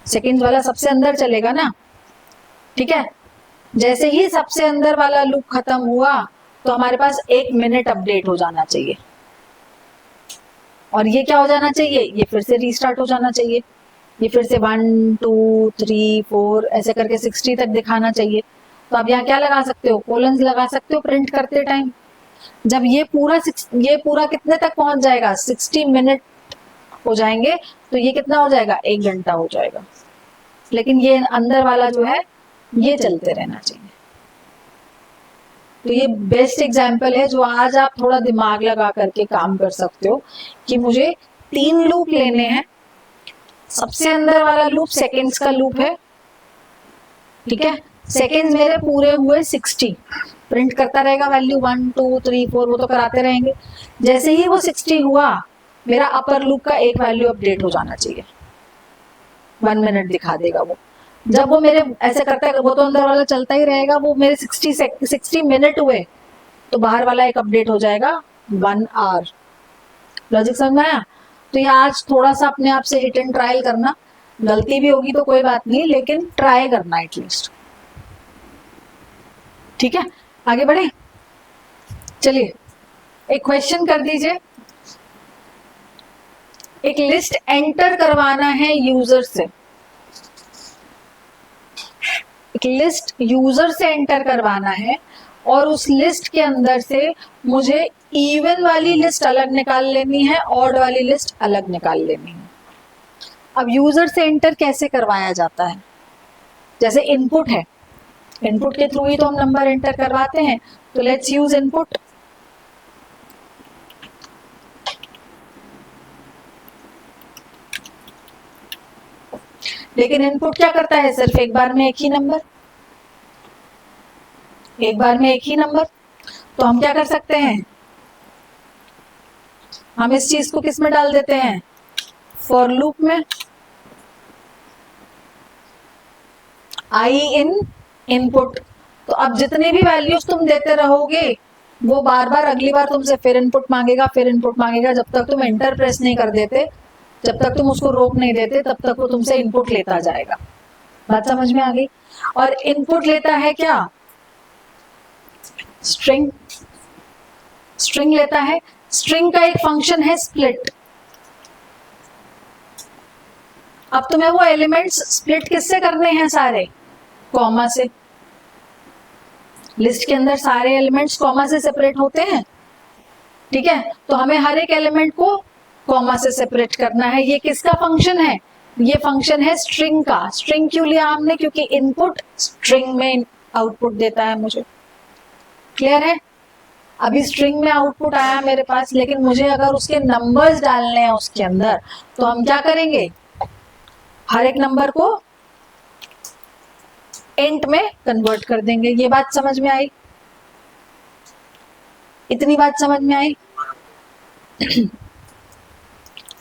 सेकंड्स वाला सबसे अंदर चलेगा ना, ठीक है। जैसे ही सबसे अंदर वाला लूप खत्म हुआ तो हमारे पास 1 मिनट अपडेट हो जाना चाहिए। और ये क्या हो जाना चाहिए? ये फिर से रीस्टार्ट हो जाना चाहिए। ये फिर से 1 2 3 4 ऐसे करके 60 तक दिखाना चाहिए। तो आप यहाँ क्या लगा सकते हो? कोलन्स लगा सकते हो प्रिंट करते टाइम। जब ये पूरा कितने तक पहुंच जाएगा? 60 मिनट हो जाएंगे तो ये कितना हो जाएगा? 1 घंटा हो जाएगा। लेकिन ये अंदर वाला जो है ये चलते रहना चाहिए। तो ये बेस्ट एग्जाम्पल है जो आज आप थोड़ा दिमाग लगा करके काम कर सकते हो कि मुझे 3 लूप लेने हैं। सबसे अंदर वाला लूप सेकेंड्स का लूप है, ठीक है। सेकेंड्स मेरे पूरे हुए 60, प्रिंट करता रहेगा वैल्यू 1 2 3 4, वो तो कराते रहेंगे। जैसे ही वो 60 हुआ, मेरा अपर लूप का एक वैल्यू अपडेट हो जाना चाहिए, 1 मिनट दिखा देगा वो। जब वो मेरे ऐसे करता है, वो तो अंदर वाला चलता ही रहेगा, वो मेरे 60 मिनट हुए तो बाहर वाला एक अपडेट हो जाएगा 1 आवर। लॉजिक समझ में आया? तो ये आज थोड़ा सा अपने आप से हिट एंड ट्रायल करना, गलती भी होगी तो कोई बात नहीं, लेकिन ट्राई करना एटलीस्ट, ठीक है। आगे बढ़े, चलिए एक क्वेश्चन कर दीजिए। एक लिस्ट एंटर करवाना है यूजर से, एक लिस्ट यूजर से एंटर करवाना है और उस लिस्ट के अंदर से मुझे इवन वाली लिस्ट अलग निकाल लेनी है, ऑड वाली लिस्ट अलग निकाल लेनी है। अब यूजर से एंटर कैसे करवाया जाता है? जैसे इनपुट है, इनपुट के थ्रू ही तो हम नंबर एंटर करवाते हैं, तो लेट्स यूज इनपुट। लेकिन इनपुट क्या करता है? सिर्फ एक बार में एक ही नंबर, एक बार में एक ही नंबर। तो हम क्या कर सकते हैं? हम इस चीज को किस में डाल देते हैं? फॉर लूप में। आई इन इनपुट। तो अब जितनी भी वैल्यूज तुम देते रहोगे वो बार बार अगली बार तुमसे फिर इनपुट मांगेगा, फिर इनपुट मांगेगा। जब तक तुम एंटर प्रेस नहीं कर देते, जब तक तुम उसको रोक नहीं देते, तब तक वो तुमसे इनपुट लेता जाएगा। बात समझ में आ गई? और इनपुट लेता है क्या? स्ट्रिंग। स्ट्रिंग लेता है। स्ट्रिंग का एक फंक्शन है स्प्लिट। अब तुम्हें वो एलिमेंट्स स्प्लिट किससे करने हैं? सारे कॉमा से। लिस्ट के अंदर सारे एलिमेंट्स कॉमा से सेपरेट होते हैं, ठीक है। तो हमें हर एक एलिमेंट को कॉमा से सेपरेट करना है। ये किसका फंक्शन है? ये फंक्शन है स्ट्रिंग का। स्ट्रिंग क्यों लिया हमने? क्योंकि इनपुट स्ट्रिंग में आउटपुट देता है मुझे। क्लियर है? अभी स्ट्रिंग में आउटपुट आया मेरे पास, लेकिन मुझे अगर उसके नंबर्स डालने हैं उसके अंदर, तो हम क्या करेंगे? हर एक नंबर को इंट में कन्वर्ट कर देंगे। ये बात समझ में आई? इतनी बात समझ में आई?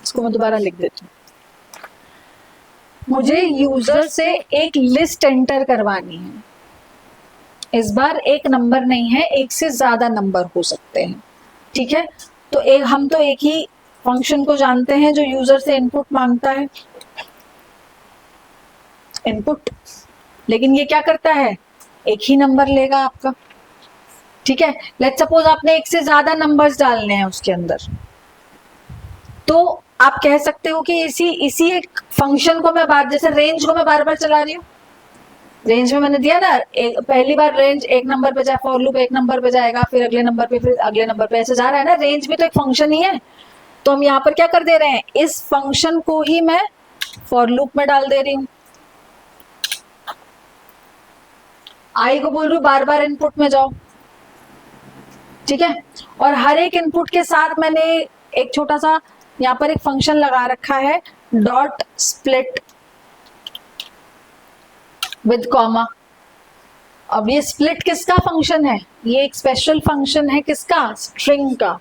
इसको मैं दोबारा लिख देती हूँ। मुझे यूजर से एक लिस्ट एंटर करवानी है। इस बार एक नंबर नहीं है, एक से ज्यादा नंबर हो सकते हैं, ठीक है। तो हम तो एक ही फंक्शन को जानते हैं जो यूजर से इनपुट मांगता है, इनपुट। लेकिन ये क्या करता है? एक ही नंबर लेगा आपका, ठीक है। लेट्स सपोज आपने एक से ज्यादा नंबर्स डालने हैं उसके अंदर, तो आप कह सकते हो कि इसी एक फंक्शन को मैं जैसे रेंज को मैं बार बार चला रही हूँ। रेंज में मैंने दिया ना, पहली बार रेंज एक नंबर पे जाए, फॉर लूप एक नंबर पे जाएगा, फिर अगले नंबर पे, फिर अगले नंबर पे, ऐसे जा रहा है ना। रेंज भी तो एक फंक्शन ही है। तो हम यहाँ पर क्या कर दे रहे हैं? इस फंक्शन को ही मैं फॉर लूप में डाल दे रही हूँ। आई को बोल रही हूँ बार बार इनपुट में जाओ, ठीक है। और हर एक इनपुट के साथ मैंने एक छोटा सा यहाँ पर एक फंक्शन लगा रखा है, डॉट स्प्लिट विद कॉमा। अब ये स्प्लिट किसका फंक्शन है? ये एक स्पेशल फंक्शन है किसका? स्ट्रिंग का।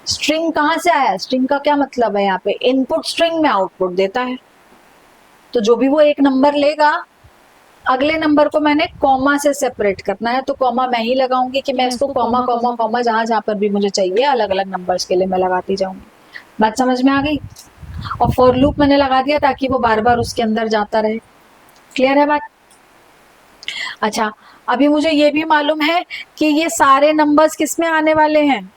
स्ट्रिंग कहाँ से आया? स्ट्रिंग का क्या मतलब है? यहाँ पे इनपुट स्ट्रिंग में आउटपुट देता है, तो जो भी वो एक नंबर लेगा, अगले नंबर को मैंने कॉमा से सेपरेट करना है, तो कॉमा मैं ही लगाऊंगी कि मैं इसको कॉमा कॉमा कॉमा जहां जहां पर भी मुझे चाहिए अलग अलग नंबर्स के लिए मैं लगाती जाऊंगी। बात समझ में आ गई? और फॉर लूप मैंने लगा दिया ताकि वो बार बार उसके अंदर जाता रहे। क्लियर है बात? अच्छा, अभी मुझे ये भी मालूम है कि ये सारे नंबर्स किस में आने वाले हैं?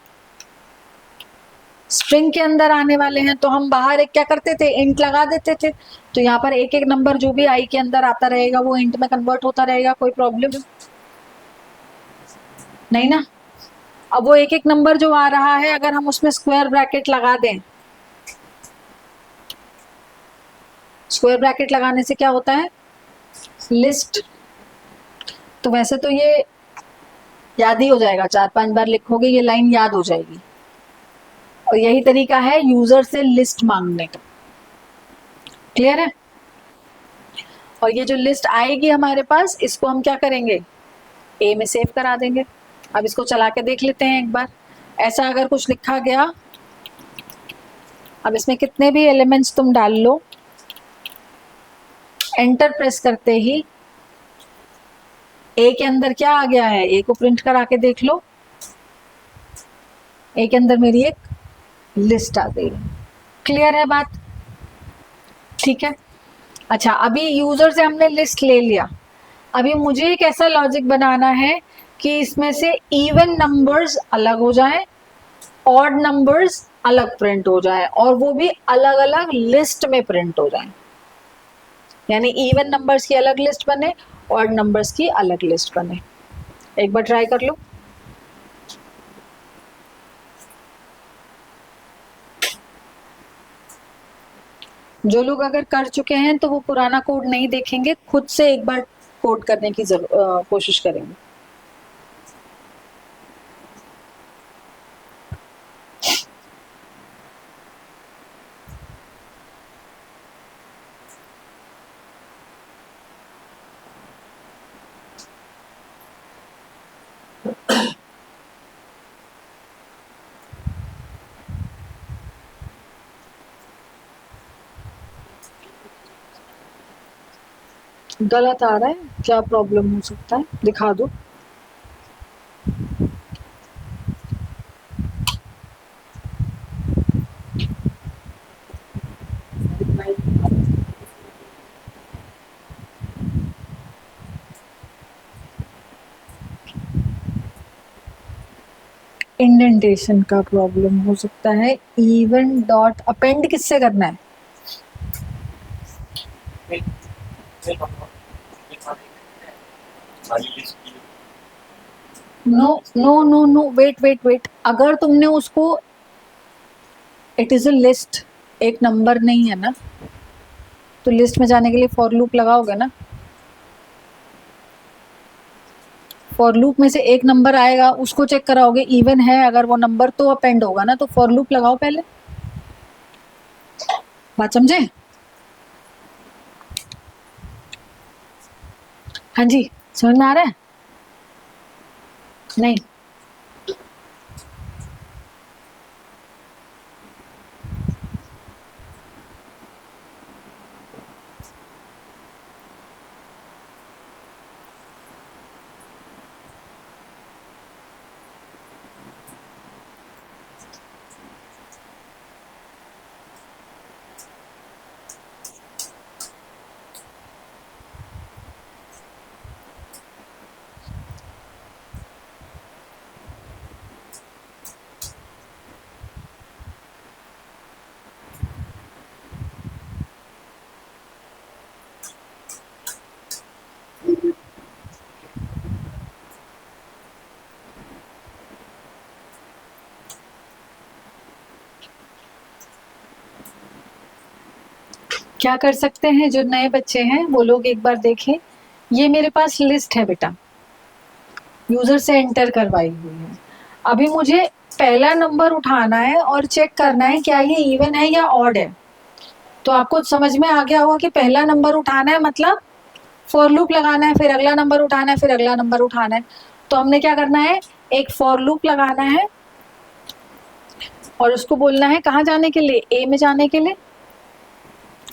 स्ट्रिंग के अंदर आने वाले हैं, तो हम बाहर एक क्या करते थे? इंट लगा देते थे। तो यहाँ पर एक एक नंबर जो भी आई के अंदर आता रहेगा वो इंट में कन्वर्ट होता रहेगा, कोई प्रॉब्लम नहीं ना। अब वो एक एक नंबर जो आ रहा है, अगर हम उसमें स्क्वायर ब्रैकेट लगा दें, स्क्वायर ब्रैकेट लगाने से क्या होता है? लिस्ट। तो वैसे तो ये याद ही हो जाएगा, 4-5 बार लिखोगे ये लाइन याद हो जाएगी। और यही तरीका है यूजर से लिस्ट मांगने का। क्लियर है? और ये जो लिस्ट आएगी हमारे पास, इसको हम क्या करेंगे? ए में सेव करा देंगे। अब इसको चला के देख लेते हैं एक बार। ऐसा अगर कुछ लिखा गया, अब इसमें कितने भी एलिमेंट्स तुम डाल लो, एंटर प्रेस करते ही ए के अंदर क्या आ गया है? ए को प्रिंट करा के देख लो, ए के अंदर मेरी एक लिस्ट आ गई। क्लियर है बात? ठीक है। अच्छा, अभी यूजर से हमने लिस्ट ले लिया, अभी मुझे एक ऐसा लॉजिक बनाना है कि इसमें से इवन नंबर्स अलग हो जाएं, ऑड नंबर्स अलग प्रिंट हो जाएं, और वो भी अलग अलग लिस्ट में प्रिंट हो जाएं। यानी इवन नंबर्स की अलग लिस्ट बने, ऑड नंबर्स की अलग लिस्ट बने। एक बार ट्राई कर लो। जो लोग अगर कर चुके हैं तो वो पुराना कोड नहीं देखेंगे, खुद से एक बार कोड करने की कोशिश करेंगे। गलत आ रहा है, क्या प्रॉब्लम हो सकता है? दिखा दो। इंडेंटेशन का प्रॉब्लम हो सकता है। इवन डॉट अपेंड किससे करना है? No no no no, wait wait wait, अगर तुमने उसको, इट इज अ लिस्ट, एक नंबर नहीं है ना, तो लिस्ट में जाने के लिए फॉर लूप लगाओगे ना। फॉर लूप में से एक नंबर आएगा, उसको चेक कराओगे, इवन है अगर वो नंबर तो अपेंड होगा ना। तो फॉर लूप लगाओ पहले। बात समझे? हाँ जी, समझ में आ रहा है? नहीं? क्या कर सकते हैं जो नए बच्चे हैं वो लोग एक बार देखें। ये मेरे पास लिस्ट है बेटा, यूजर से एंटर करवाई हुई है। अभी मुझे पहला नंबर उठाना है और चेक करना है क्या ये इवन है या ऑड है। तो आपको समझ में आ गया होगा कि पहला नंबर उठाना है मतलब फॉर लूप लगाना है, फिर अगला नंबर उठाना है, फिर अगला नंबर उठाना है। तो हमने क्या करना है, एक फॉर लूप लगाना है और उसको बोलना है कहाँ जाने के लिए, ए में जाने के लिए।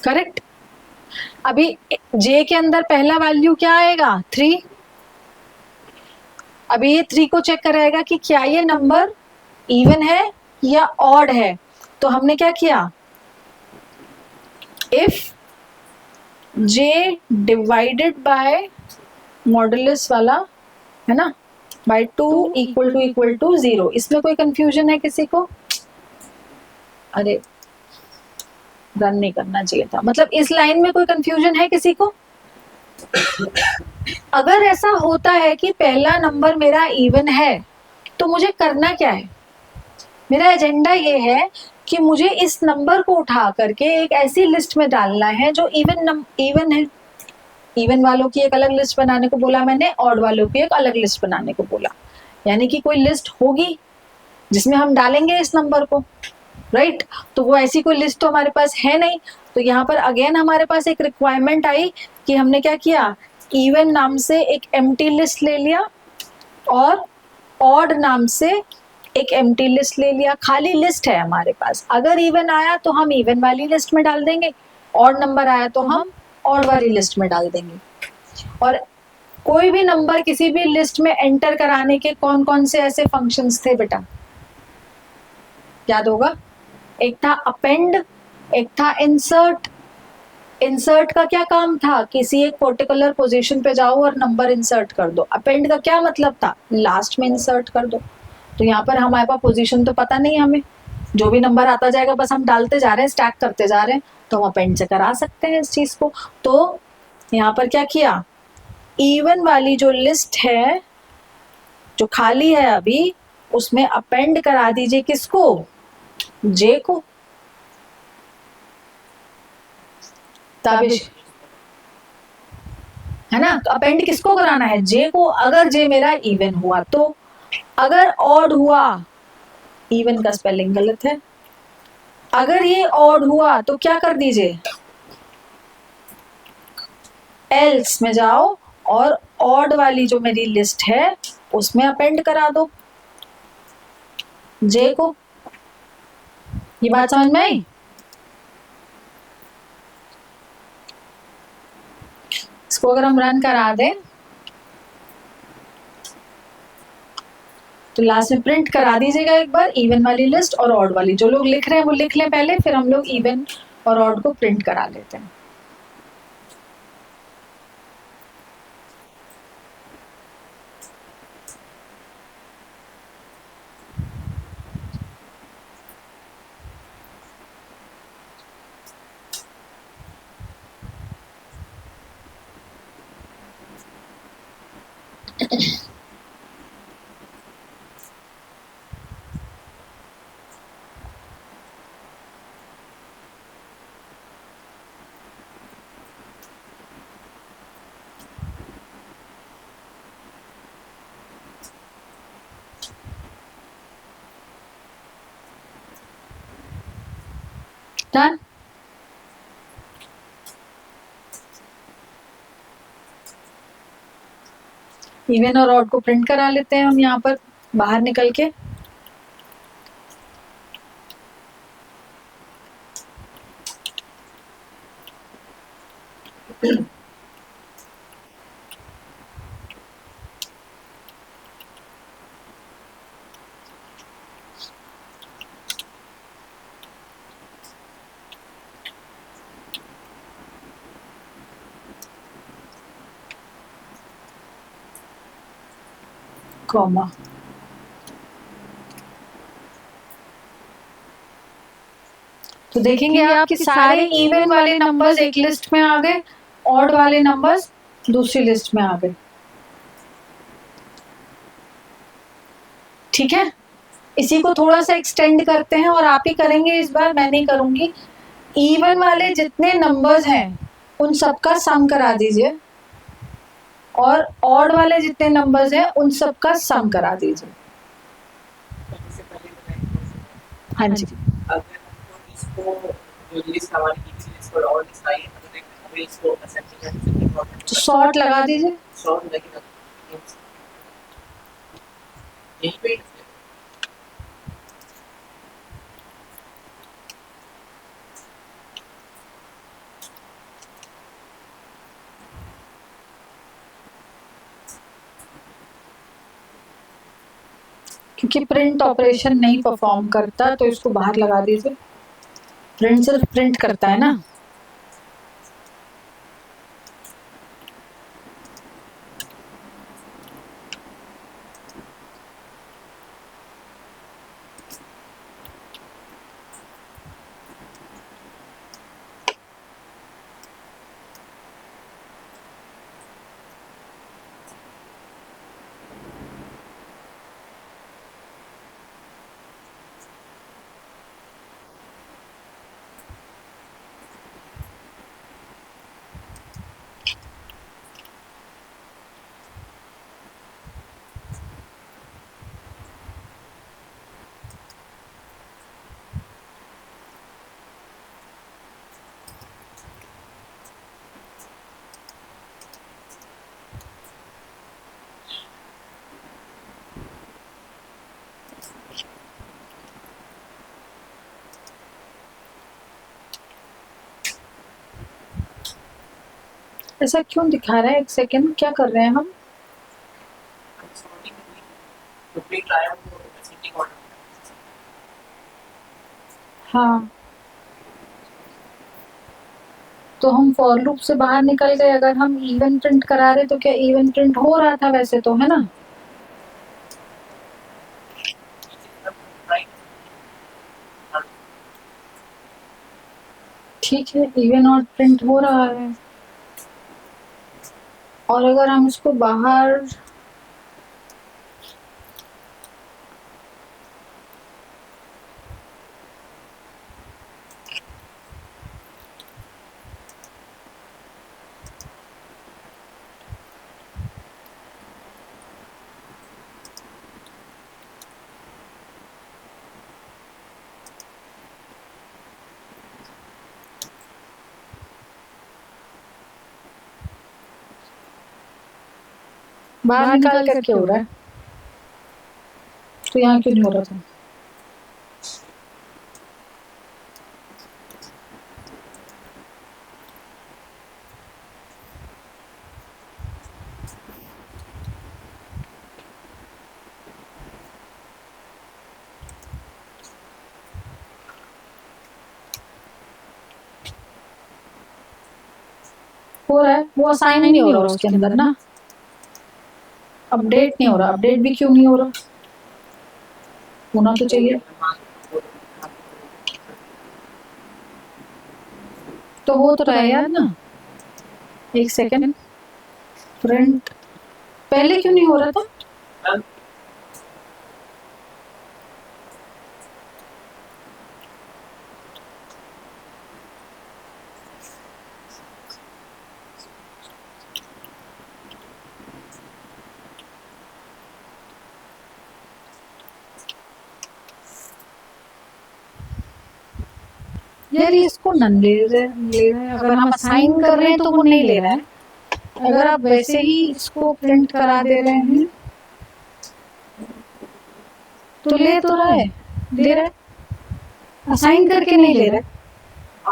करेक्ट। अभी जे के अंदर पहला वैल्यू क्या आएगा, 3। अभी ये 3 को चेक कराएगा कि क्या ये नंबर इवन है या ऑड है। तो हमने क्या किया, if J divided by modulus वाला है ना, बाय 2 इक्वल टू 0। इसमें कोई कंफ्यूजन है किसी को? अरे रन नहीं करना चाहिए था, मतलब इस लाइन में कोई कंफ्यूजन है किसी को? अगर ऐसा होता है कि पहला नंबर मेरा इवन है तो मुझे करना क्या है, मेरा एजेंडा ये है कि मुझे इस नंबर को उठा करके एक ऐसी लिस्ट में डालना है जो इवन है। इवन वालों की एक अलग लिस्ट बनाने को बोला मैंने, ऑड वालों की एक अलग लिस्ट बनाने को बोला। यानी कि कोई लिस्ट होगी जिसमें हम डालेंगे इस नंबर को, राइट। तो वो ऐसी कोई लिस्ट तो हमारे पास है नहीं। तो यहाँ पर अगेन हमारे पास एक रिक्वायरमेंट आई कि हमने क्या किया, इवन नाम से एक एम्प्टी लिस्ट ले लिया और ऑड नाम से एक एम्प्टी लिस्ट ले लिया। खाली लिस्ट है हमारे पास, अगर इवन आया तो हम इवन वाली लिस्ट में डाल देंगे, ऑड नंबर आया तो हम ऑड वाली लिस्ट में डाल देंगे। और कोई भी नंबर किसी भी लिस्ट में एंटर कराने के कौन कौन से ऐसे फंक्शंस थे बेटा, याद होगा? एक था अपेंड, एक था इंसर्ट। इंसर्ट का क्या काम था, किसी एक पर्टिकुलर पोजीशन पे जाओ और नंबर इंसर्ट कर दो। अपेंड का क्या मतलब था, लास्ट में इंसर्ट कर दो। तो यहाँ पर हमारे पास पोजीशन तो पता नहीं, हमें जो भी नंबर आता जाएगा बस हम डालते जा रहे हैं, स्टैक करते जा रहे हैं, तो हम अपेंड से करा सकते हैं इस चीज को। तो यहाँ पर क्या किया, इवन वाली जो लिस्ट है जो खाली है अभी, उसमें अपेंड करा दीजिए किसको, जे को। ताबिश है ना, अपेंड किसको कराना है, जे को। अगर जे मेरा इवन हुआ तो, अगर ऑड हुआ, इवन का स्पेलिंग गलत है, अगर ये ऑड हुआ तो क्या कर दीजिए, एल्स में जाओ और ऑड वाली जो मेरी लिस्ट है उसमें अपेंड करा दो जे को। ये बात समझ में आई? इसको अगर हम रन करा दें तो लास्ट में प्रिंट करा दीजिएगा एक बार इवन वाली लिस्ट और ऑड वाली। जो लोग लिख रहे हैं वो लिख लें पहले, फिर हम लोग इवन और ऑड को प्रिंट करा लेते हैं। डन। इवन और ऑड को प्रिंट करा लेते हैं हम यहाँ पर बाहर निकल के। कॉमा, तो देखेंगे आप कि सारे इवन वाले नंबर्स एक लिस्ट में आ गए, ऑड वाले नंबर्स दूसरी लिस्ट में आ गए। ठीक है, इसी को थोड़ा सा एक्सटेंड करते हैं और आप ही करेंगे इस बार, मैं नहीं करूंगी। इवन वाले जितने नंबर्स हैं उन सबका सम करा दीजिए और ऑड वाले जितने नंबर्स हैं उन सबका सम करा दीजिए। हाँ जी, अगर हमको इसको जो लिस्ट हमारी की थी लिस्ट पर और लिस्ट आई है तो देखते हैं हमें इसको असेंबली करने से इम्पोर्टेंट तो शॉर्ट लगा दीजिए। शॉर्ट लगेगा यहीं पे क्योंकि प्रिंट ऑपरेशन नहीं परफॉर्म करता तो इसको बाहर लगा दीजिए। प्रिंट सिर्फ प्रिंट करता है ना। ऐसा क्यों दिखा रहा है? एक सेकेंड, क्या कर रहे हैं हम? तो प्रिंट आया वो असेंडिंग ऑर्डर हाँ, तो हम फॉर लूप से बाहर निकल गए। अगर हम इवन प्रिंट करा रहे तो क्या इवन प्रिंट हो रहा था वैसे तो, है ना? ठीक है, इवन और प्रिंट हो रहा है। और अगर हम इसको बाहर बाहर निकाल करके हो रहा है तो यहाँ क्यों नहीं हो रहा था? हो रहा है, वो असाइन नहीं हो रहा उसके अंदर ना। अपडेट नहीं हो रहा। अपडेट भी क्यों नहीं हो रहा? होना तो चाहिए। तो हो तो रहा है यार ना। एक सेकेंड, प्रिंट पहले क्यों नहीं हो रहा था? यार ये इसको नन ले रहा है। अगर हम असाइन कर रहे हैं तो वो नहीं ले रहा है। अगर आप वैसे ही इसको प्रिंट करा दे रहे हैं तो ले तो रहा है, ले रहा है। असाइन करके नहीं ले रहा है।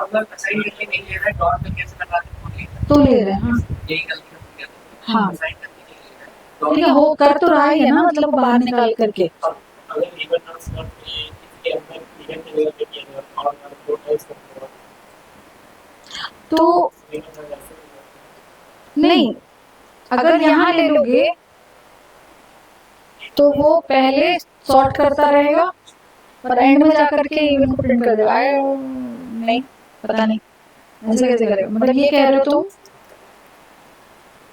अगर असाइन करके नहीं ले रहा है डॉट में कैसे लगा दे तो ले रहा है। हाँ, यही गलती हो गया हाँ, असाइन करके नहीं ले रहा है ठीक है, हो कर तो रहा ही है ना, मतलब बाहर निकाल करके। अगर इवन ट्रांसफर के अंदर इवन के लेवल पे किया जाए और दो टाइप्स करते हो तो नहीं, अगर यहाँ ले लोगे तो वो पहले सॉर्ट करता रहेगा और एंड में जाकर के इवन को प्रिंट कर देगा। नहीं, पता नहीं ऐसे कैसे करेगा। मतलब ये कह रहे हो तुम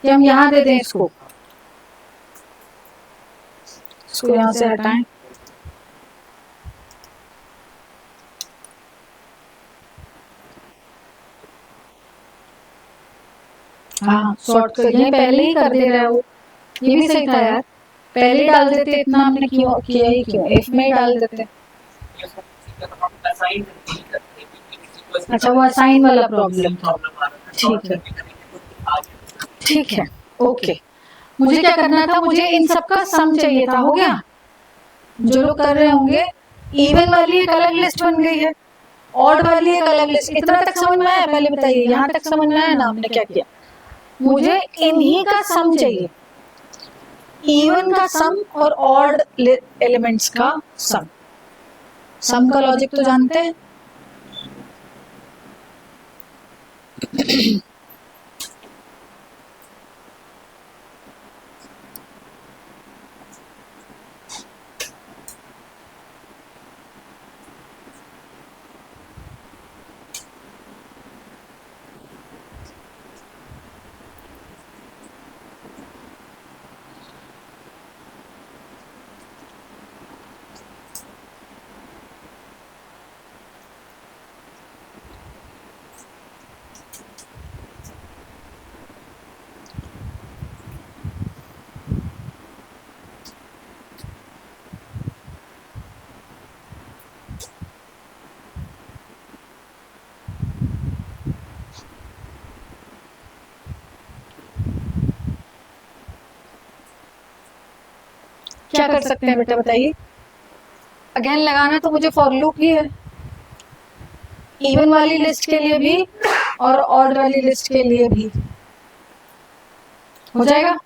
कि हम यहाँ दे दें इसको यहाँ से हटाएं। हाँ, सॉर्ट कर ये पहले ही कर दे रहा है वो। ये भी सही था यार, पहले ही डाल देते। इतना हमने क्यों किया ही क्यों, इफ में ही डाल देते। असाइन नहीं करते क्योंकि अच्छा, वो असाइन वाला प्रॉब्लम था। प्रॉब्लम आ रहा था। ठीक है। तो आ गया। ठीक है, ओके। मुझे क्या करना था, मुझे इन सबका सम चाहिए था। हो गया? जो लोग कर रहे होंगे, इवन वाली एक अलग लिस्ट बन गई है, ऑड वाली एक अलग लिस्ट। इतना तक समझ में आया? पहले बताइए, यहाँ तक समझ में आया ना हमने क्या किया? मुझे इन्हीं का सम चाहिए, इवन का सम और ऑड एलिमेंट्स का सम। सम का लॉजिक तो जानते हैं। क्या कर सकते हैं बेटा, बताइए? अगेन लगाना तो मुझे फॉर लूप ही है, इवन वाली लिस्ट के लिए भी और ऑड वाली लिस्ट के लिए भी। हो जाएगा?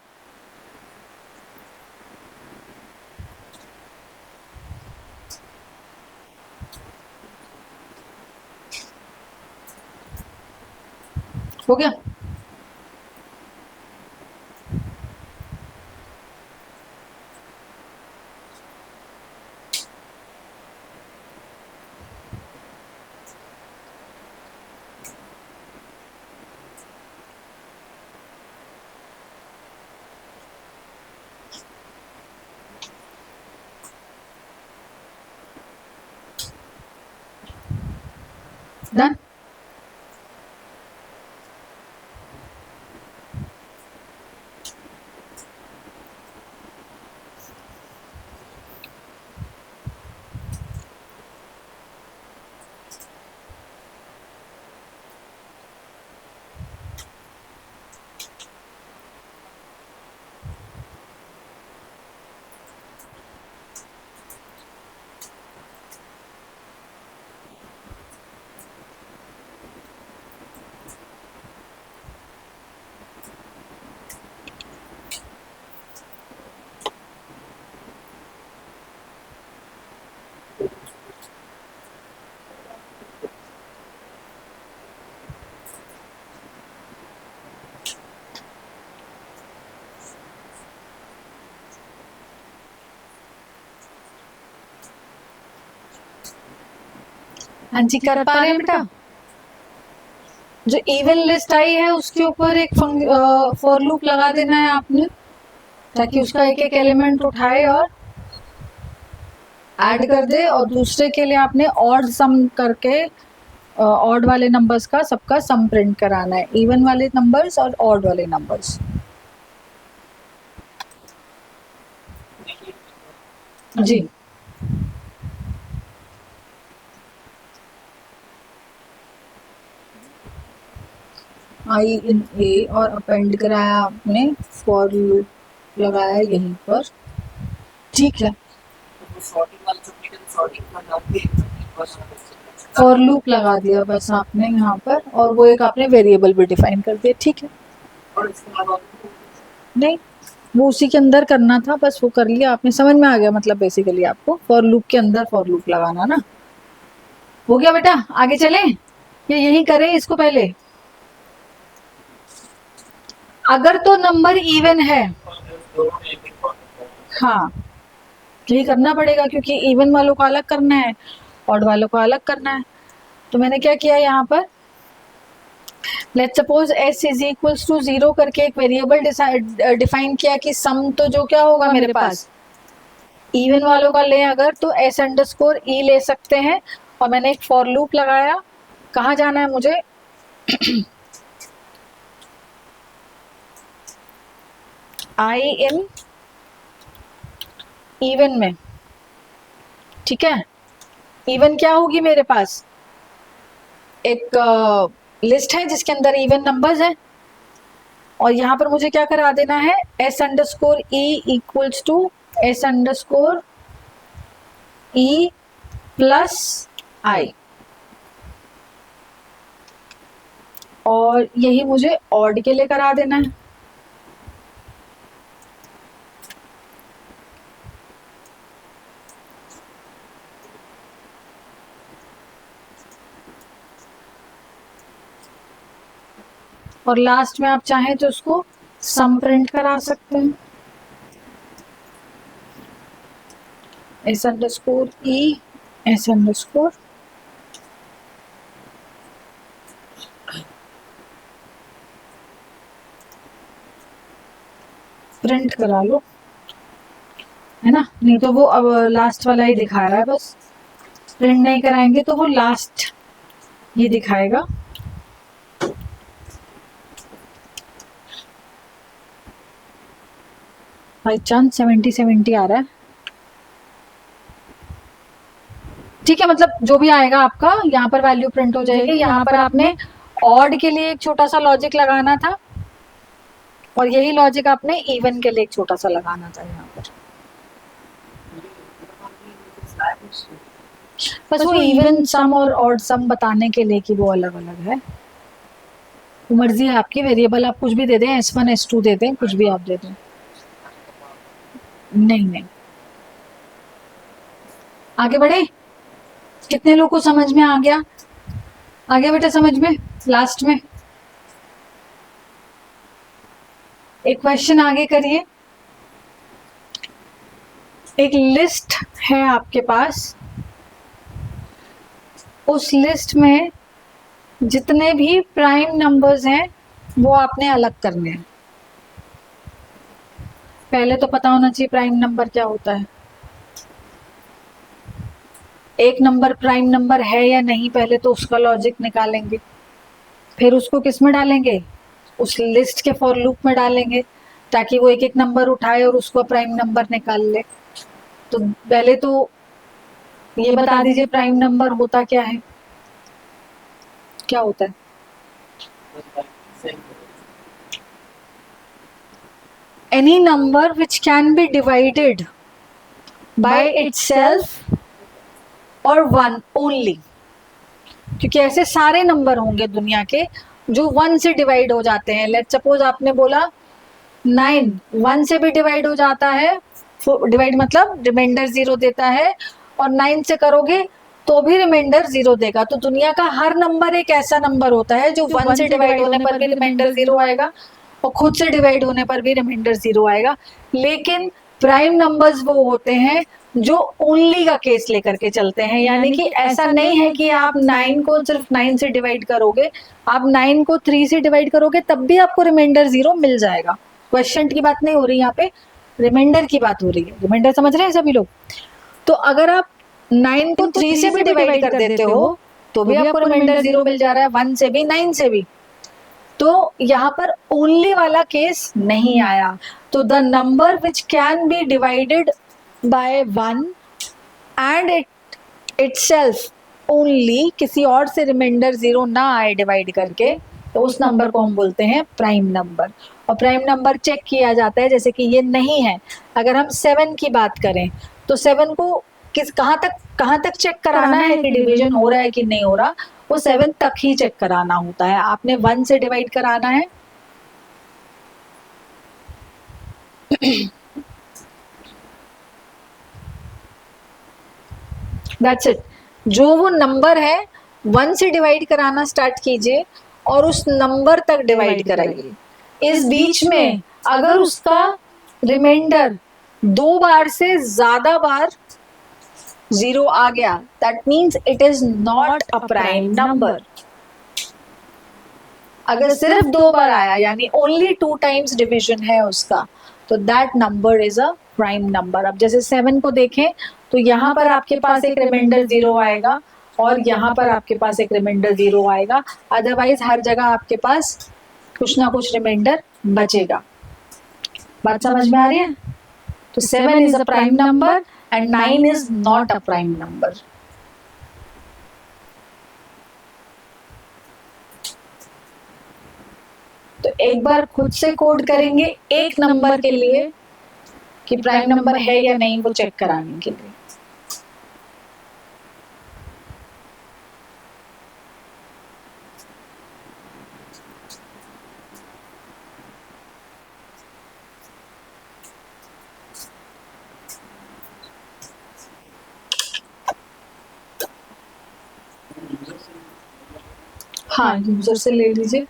हो गया? डन? हाँ जी, कर पा रहे हैं बेटा? जो इवन लिस्ट आई है उसके ऊपर एक फॉर लूप लगा देना है आपने, ताकि उसका एक एक एलिमेंट उठाए और ऐड कर दे, और दूसरे के लिए आपने ऑड सम करके ऑड वाले नंबर्स का सबका सम प्रिंट कराना है, इवन वाले नंबर्स और ऑड वाले नंबर्स। जी, आई इन ए और अपेंड कराया आपने, फॉर लूप लगाया यहीं पर। ठीक है, सॉर्टिंग वाला जो मैंने सॉर्टिंग का नाम भी बस फॉर लूप लगा दिया बस आपने यहाँ पर, और वो एक आपने वेरिएबल भी डिफाइन कर दिया। ठीक है, और इसके बाद और नहीं वो उसी के अंदर करना था, बस वो कर लिया आपने। समझ में आ गया? मतलब बेसिकली आपको फॉर लूप के अंदर फॉर लूप लगाना ना। हो गया बेटा? आगे चलें या यही करें इसको पहले? अगर तो नंबर इवन है, दोनों में एक एक हाँ यही करना पड़ेगा, क्योंकि इवन वालों को अलग करना है, ऑड वालों को अलग करना है। तो मैंने क्या किया यहाँ पर, let's suppose s is equals to 0 करके एक वेरिएबल डिफाइन किया कि सम तो जो क्या होगा मेरे पास इवन वालों का ले अगर, तो s अंडरस्कोर e ले सकते हैं, और मैंने एक फॉर लूप लगाया। कहाँ जाना है मुझे? आई इन इवन में, ठीक है। इवन क्या होगी मेरे पास, एक लिस्ट है जिसके अंदर इवन नंबर्स हैं, और यहाँ पर मुझे क्या करा देना है, s underscore e equals to s underscore e plus i, और यही मुझे ऑड के लिए करा देना है। और लास्ट में आप चाहें तो उसको सम प्रिंट करा सकते हैं, s underscore e s underscore print करा लो, है ना, नहीं तो वो अब लास्ट वाला ही दिखा रहा है, बस प्रिंट नहीं कराएंगे तो वो लास्ट ये दिखाएगा। बाई चांस 70 आ रहा है, ठीक है, मतलब जो भी आएगा आपका यहाँ पर वैल्यू प्रिंट हो जाएगी। यहाँ पर आपने ऑड के लिए एक छोटा सा लॉजिक लगाना था, और यही लॉजिक आपने इवन के लिए एक छोटा सा लगाना था यहाँ पर। बस वो इवन सम और ऑड सम बताने के लिए कि वो अलग अलग है। मर्जी है आपकी, वेरिएबल आप कुछ भी दे दें, S1 S2 दे दें, कुछ भी आप दे दें। नहीं, आगे बढ़े, कितने लोगों को समझ में आ गया? आ गया बेटा समझ में? लास्ट में एक क्वेश्चन आगे करिए। एक लिस्ट है आपके पास, उस लिस्ट में जितने भी प्राइम नंबर्स हैं वो आपने अलग करने हैं। पहले तो पता होना चाहिए प्राइम नंबर क्या होता है। एक नंबर प्राइम नंबर है या नहीं, पहले तो उसका लॉजिक निकालेंगे, फिर उसको किस में डालेंगे, उस लिस्ट के फॉर लूप में डालेंगे, ताकि वो एक एक नंबर उठाए और उसको प्राइम नंबर निकाल ले। तो पहले तो ये बता दीजिए प्राइम नंबर होता क्या है, क्या होता है? Any number which can be divided by itself or one only, क्योंकि ऐसे सारे नंबर होंगे दुनिया के जो 1 से डिवाइड हो जाते हैं। लेट्स सपोज आपने बोला 9, 1 से भी डिवाइड हो जाता है, डिवाइड मतलब रिमाइंडर 0 देता है, और 9 से करोगे तो भी रिमाइंडर 0 देगा। तो दुनिया का हर नंबर एक ऐसा नंबर होता है जो 1 से डिवाइड होने पर भी रिमाइंडर 0 आएगा और खुद से डिवाइड होने पर भी रिमाइंडर 0 आएगा। लेकिन प्राइम नंबर्स वो होते हैं जो ओनली का केस लेकर के चलते हैं, यानी कि ऐसा नहीं है कि आप 9 को सिर्फ 9 से डिवाइड करोगे, आप 9 को 3 से डिवाइड करोगे तब भी आपको रिमाइंडर 0 मिल जाएगा। क्वेश्चन की बात नहीं हो रही, यहाँ पे रिमाइंडर की बात हो रही है। रिमाइंडर समझ रहे हैं सभी लोग? तो अगर आप 9 को 3 से भी डिवाइड कर देते हो तो भी आपको रिमाइंडर 0 मिल जा रहा है, 1 से भी 9 से भी। तो यहाँ पर ओनली वाला केस नहीं आया। तो the number which can be divided by 1 and itself only, किसी और से रिमाइंडर 0 ना आए डिवाइड करके, तो उस नंबर को हम बोलते हैं प्राइम नंबर। और प्राइम नंबर चेक किया जाता है, जैसे कि ये नहीं है। अगर हम 7 की बात करें तो 7 को कहाँ तक चेक कराना है कि डिवीजन हो रहा है कि नहीं हो रहा, वो 7 तक ही चेक कराना होता है। आपने 1 से डिवाइड कराना है दैट्स इट। जो वो नंबर है 1 से डिवाइड कराना स्टार्ट कीजिए और उस नंबर तक डिवाइड कराइए। इस बीच में अगर उसका रिमाइंडर 2 बार से ज्यादा बार 0 आ गया, that means it is not a prime number. अगर सिर्फ 2 बार आया यानी ओनली 2 टाइम्स डिवीजन है उसका, तो that number is a prime number. अब जैसे 7 को देखें तो यहाँ पर आपके पास एक रिमाइंडर 0 आएगा और यहाँ पर आपके पास एक रिमाइंडर 0 आएगा, अदरवाइज हर जगह आपके पास कुछ ना कुछ रिमाइंडर बचेगा। बात समझ में आ रही है? तो 7 is a prime number and 9 is not a prime number. तो एक बार खुद से कोड करेंगे एक नंबर के लिए कि प्राइम नंबर है या नहीं, वो चेक कराने के लिए। हाँ, यूजर से ले लीजिए।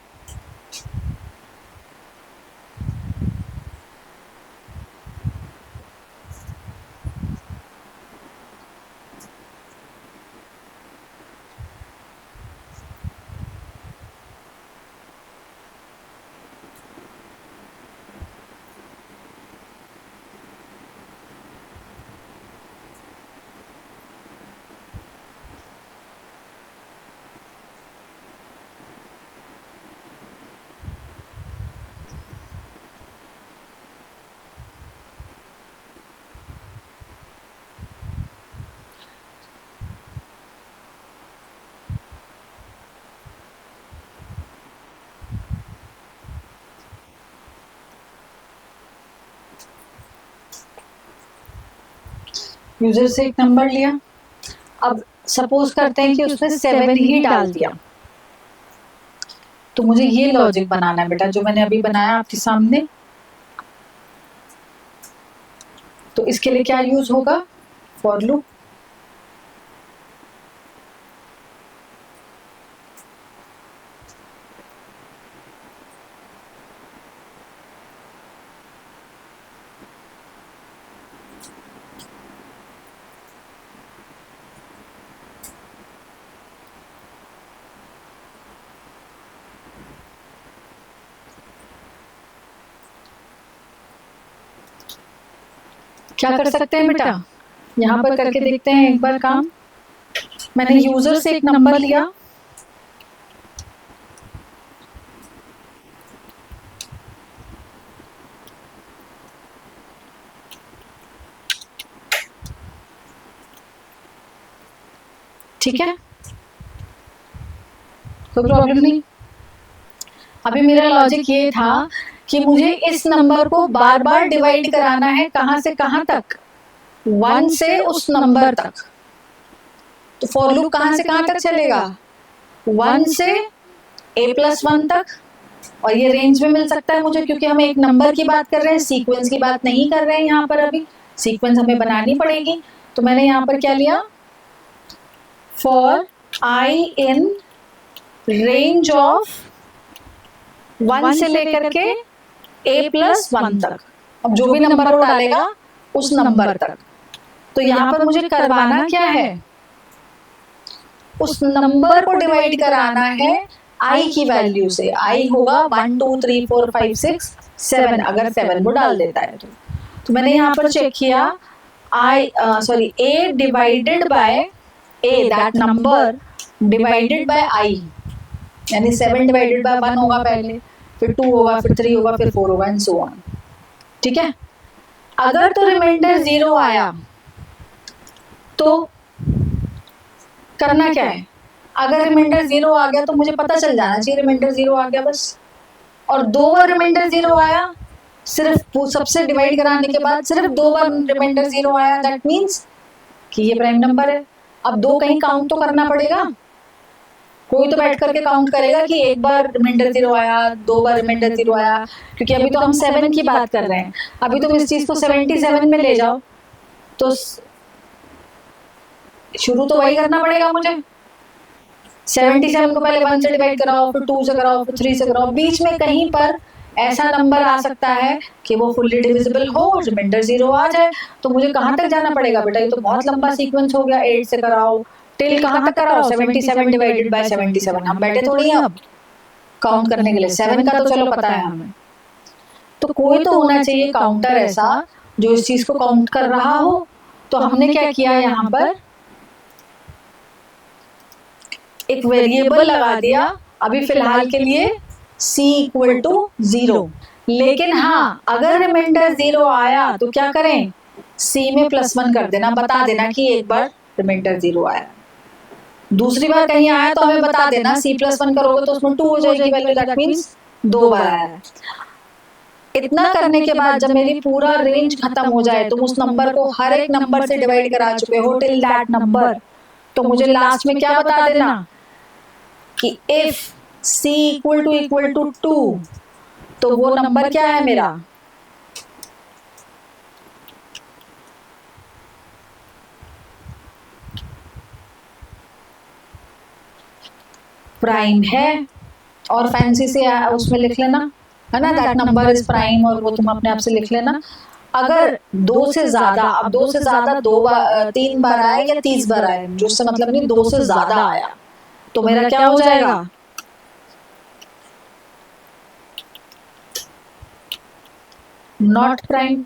यूजर से एक नंबर लिया, अब सपोज करते हैं कि उसने 7 ही डाल दिया, तो मुझे ये लॉजिक बनाना है बेटा जो मैंने अभी बनाया आपके सामने। तो इसके लिए क्या यूज होगा, फॉर लूप। क्या कर सकते हैं बेटा, यहाँ पर करके देखते हैं एक बार काम। मैंने यूजर से एक नंबर लिया, ठीक है, कोई प्रॉब्लम नहीं। अभी मेरा लॉजिक ये था कि मुझे इस नंबर को बार बार डिवाइड कराना है, कहां से कहां तक, 1 से उस नंबर तक। तो फॉर लूप कहां से कहां तक चलेगा, 1 से a+1 तक, और ये रेंज में मिल सकता है मुझे क्योंकि हम एक नंबर की बात कर रहे हैं, सीक्वेंस की बात नहीं कर रहे हैं यहाँ पर। अभी सीक्वेंस हमें बनानी पड़ेगी, तो मैंने यहाँ पर क्या लिया, for i in range of 1 से लेकर के a+1 तक। अब जो भी नंबर वो डालेगा उस नंबर तक। तो यहाँ पर मुझे करवाना क्या है, उस नंबर को डिवाइड कराना है i की वैल्यू से। i होगा 1 2 3 4 5 6 7, अगर 7 वो डाल देता है तो मैंने यहाँ पर चेक किया a divided by a, that number divided by i, यानी 7 डिवाइडेड बाय 1 होगा पहले, फिर 2 होगा, फिर 3 होगा, फिर 4 होगा, एंड सो ऑन। ठीक है, अगर तो रिमाइंडर 0 आया तो करना क्या है, अगर रिमाइंडर 0 आ गया तो मुझे पता चल जाना चाहिए रिमाइंडर 0 आ गया बस। और 2 बार रिमाइंडर 0 आया, सिर्फ सबसे डिवाइड कराने के बाद सिर्फ 2 बार रिमाइंडर 0 आया, दैट मींस कि ये प्राइम नंबर है। अब 2 कहीं काउंट तो करना पड़ेगा, कोई तो बैठ करके काउंट करेगा कि एक बार रिमाइंडर 0 आया, 2 बार रिमाइंडर 0 आया, क्योंकि अभी तो हम 7 की बात कर रहे हैं। अभी तुम इस चीज को 77 में ले जाओ तो शुरू तो वही करना पड़ेगा मुझे। 77 को पहले 1 से डिवाइड कराओ, फिर 2 से कराओ, फिर 3 से कराओ। बीच में कहीं पर ऐसा नंबर आ सकता है कि वो फुल्ली डिविजिबल हो, रिमाइंडर 0 आ जाए, तो मुझे कहाँ तक जाना पड़ेगा बेटा, ये तो बहुत लंबा सीक्वेंस हो गया। 8 से कराओ, टिल कहाँ तक कराओ, 77 डिवाइडेड बाय 77। हम बैठे थोड़ी हैं अब काउंट करने के लिए, 7 का तो चलो पता है हमें। तो कोई तो होना चाहिए काउंटर ऐसा जो इस चीज को काउंट कर रहा हो। तो हमने क्या किया, यहाँ पर एक वेरिएबल लगा दिया अभी फिलहाल के लिए c = 0। लेकिन हाँ, अगर रिमाइंडर 0 आया तो क्या करें, c में +1 कर देना, बता देना कि एक बार रिमाइंडर 0 आया। दूसरी बार कहीं आया तो हमें बता देना, c +1 करोगे तो उसमें 2 हो जाएगी वैल्यू, दैट मींस 2 बार आया है। इतना करने के बाद जब मेरी पूरा रेंज खत्म हो जाए, तुम उस नंबर को हर एक नंबर से डिवाइड करा चुके हो टिल दैट नंबर, तो मुझे लास्ट में क्या बता देना कि इफ c इक्वल टू 2, तो वो नंबर क्या है मेरा, प्राइम है। और फैंसी से उसमें लिख लेना, है ना, दैट नंबर इज प्राइम, और वो तुम अपने आप से लिख लेना। अगर 2 से ज्यादा, अब 2 से ज्यादा 2 बार 3 बार आया या 30 बार आया, जो उससे मतलब नहीं 2 से ज्यादा आया, तो मेरा क्या हो जाएगा, नॉट प्राइम।